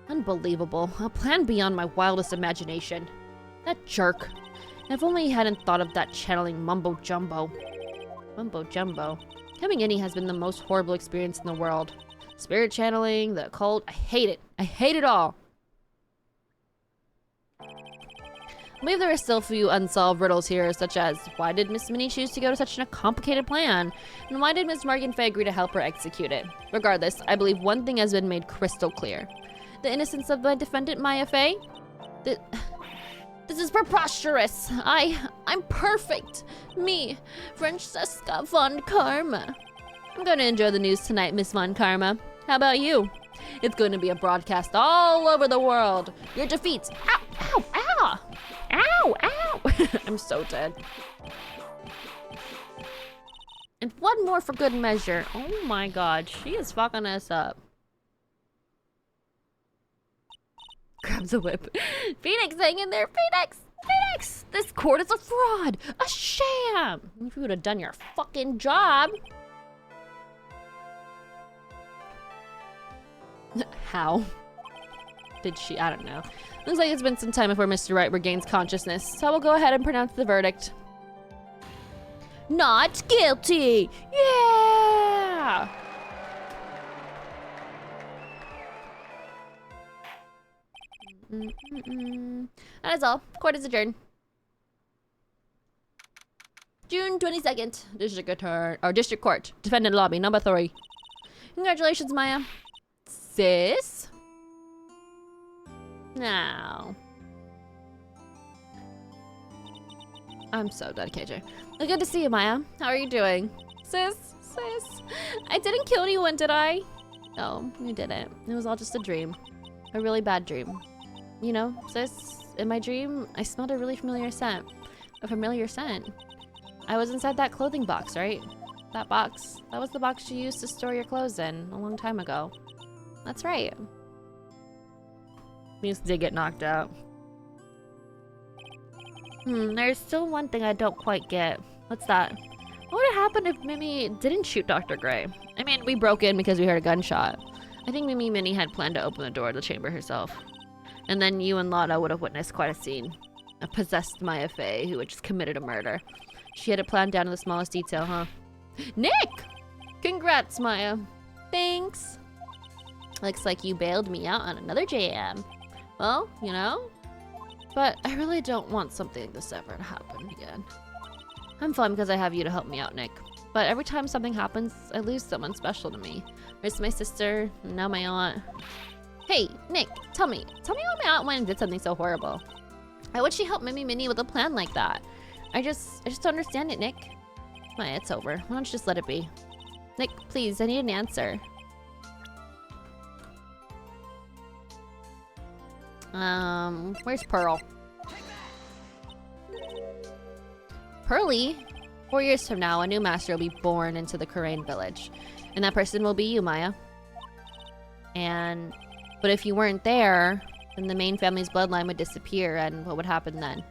Unbelievable. A plan beyond my wildest imagination. That jerk. If only he hadn't thought of that channeling mumbo-jumbo. Mumbo-jumbo. Coming Innie has been the most horrible experience in the world. Spirit channeling, the occult, I hate it. I hate it all. I believe there are still a few unsolved riddles here, such as why did Miss Minnie choose to go to such a complicated plan? And why did Miss Morgan Fay agree to help her execute it? Regardless, I believe one thing has been made crystal clear. The innocence of the defendant, Maya Fay? This is preposterous. I'm perfect. Me, Francesca von Karma. I'm going to enjoy the news tonight, Miss von Karma. How about you? It's going to be a broadcast all over the world. Your defeat. Ow, ow, ow. Ow, ow. I'm so dead. And one more for good measure. Oh my god, she is fucking us up. Grabs a whip. Phoenix, hang in there, Phoenix! Phoenix! This court is a fraud! A sham! If you would have done your fucking job. How? Did she? I don't know. Looks like it's been some time before Mr. Wright regains consciousness, so we'll go ahead and pronounce the verdict. Not guilty! Yeah! That is all. Court is adjourned. June 22nd. District Court. Defendant lobby, number 3. Congratulations, Maya. Sis? Now. I'm so dead, KJ. Well, good to see you, Maya. How are you doing? Sis? I didn't kill anyone, did I? No, you didn't. It was all just a dream. A really bad dream. You know, sis, in my dream, I smelled a really familiar scent. A familiar scent. I was inside that clothing box, right? That box. That was the box you used to store your clothes in a long time ago. That's right. Muse did get knocked out. There's still one thing I don't quite get. What's that? What would have happened if Mimi didn't shoot Dr. Gray? I mean, we broke in because we heard a gunshot. I think Mimi Minnie had planned to open the door of the chamber herself. And then you and Lana would have witnessed quite a scene. A possessed Maya Fey who had just committed a murder. She had it planned down to the smallest detail, huh? Nick! Congrats, Maya. Thanks. Looks like you bailed me out on another jam. Well, you know. But I really don't want something like this ever to happen again. I'm fine because I have you to help me out, Nick. But every time something happens, I lose someone special to me. First my sister, now my aunt. Hey, Nick, tell me why my aunt went and did something so horrible. Why would she help Mimi Minnie with a plan like that? I just don't understand it, Nick. Maya, it's over. Why don't you just let it be? Nick, please, I need an answer. Where's Pearl? Pearly? 4 years from now, a new master will be born into the Kurain village. And that person will be you, Maya. But if you weren't there, then the main family's bloodline would disappear, and what would happen then?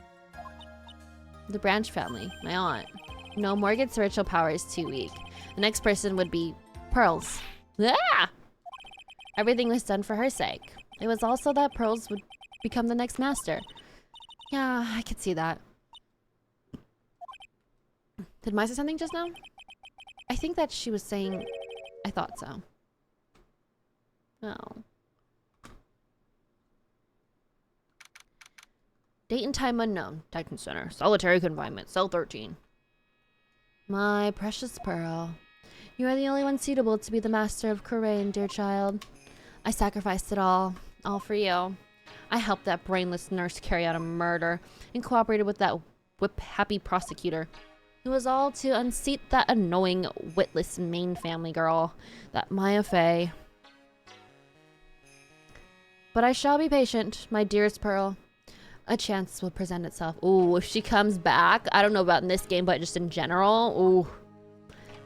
The branch family, my aunt. No, Morgan's spiritual power is too weak. The next person would be Pearls. Ah! Everything was done for her sake. It was also that Pearls would become the next master. Yeah, I could see that. Did Mai say something just now? I think that she was saying... I thought so. Oh. Date and time unknown. Titan Center. Solitary confinement. Cell 13. My precious Pearl. You are the only one suitable to be the master of Kurain, dear child. I sacrificed it all for you. I helped that brainless nurse carry out a murder and cooperated with that whip-happy prosecutor. It was all to unseat that annoying, witless main family girl, that Maya Fey. But I shall be patient, my dearest Pearl. A chance will present itself. Ooh, if she comes back, I don't know about in this game, but just in general, ooh.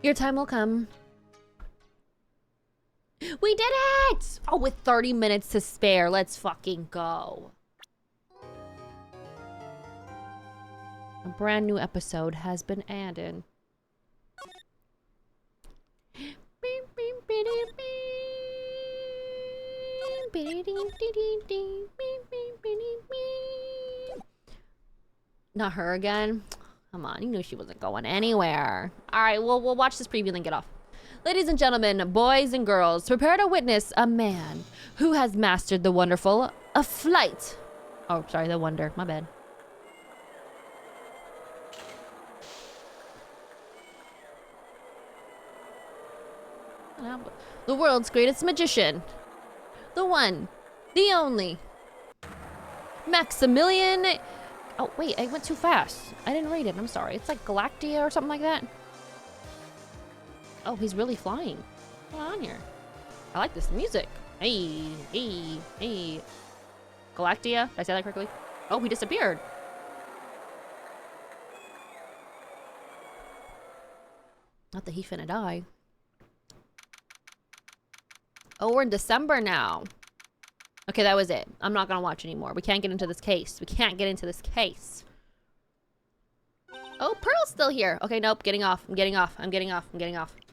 Your time will come. We did it! Oh, with 30 minutes to spare, let's fucking go. A brand new episode has been added. Not her again. Come on, you knew she wasn't going anywhere. All right, well, we'll watch this preview and then get off. Ladies and gentlemen, boys and girls, prepare to witness a man who has mastered the wonderful of flight. Oh, sorry, the wonder. My bad. The world's greatest magician. The one, the only. Maximilian. Oh, wait, I went too fast. I didn't read it. I'm sorry. It's like Galactia or something like that. Oh, he's really flying. What's going on here? I like this music. Hey, hey, hey. Galactia? Did I say that correctly? Oh, he disappeared. Not that he finna die. Oh, we're in December now. Okay, that was it. I'm not gonna watch anymore. We can't get into this case. We can't get into this case. Oh, Pearl's still here. Okay, nope. Getting off. I'm getting off. I'm getting off. I'm getting off.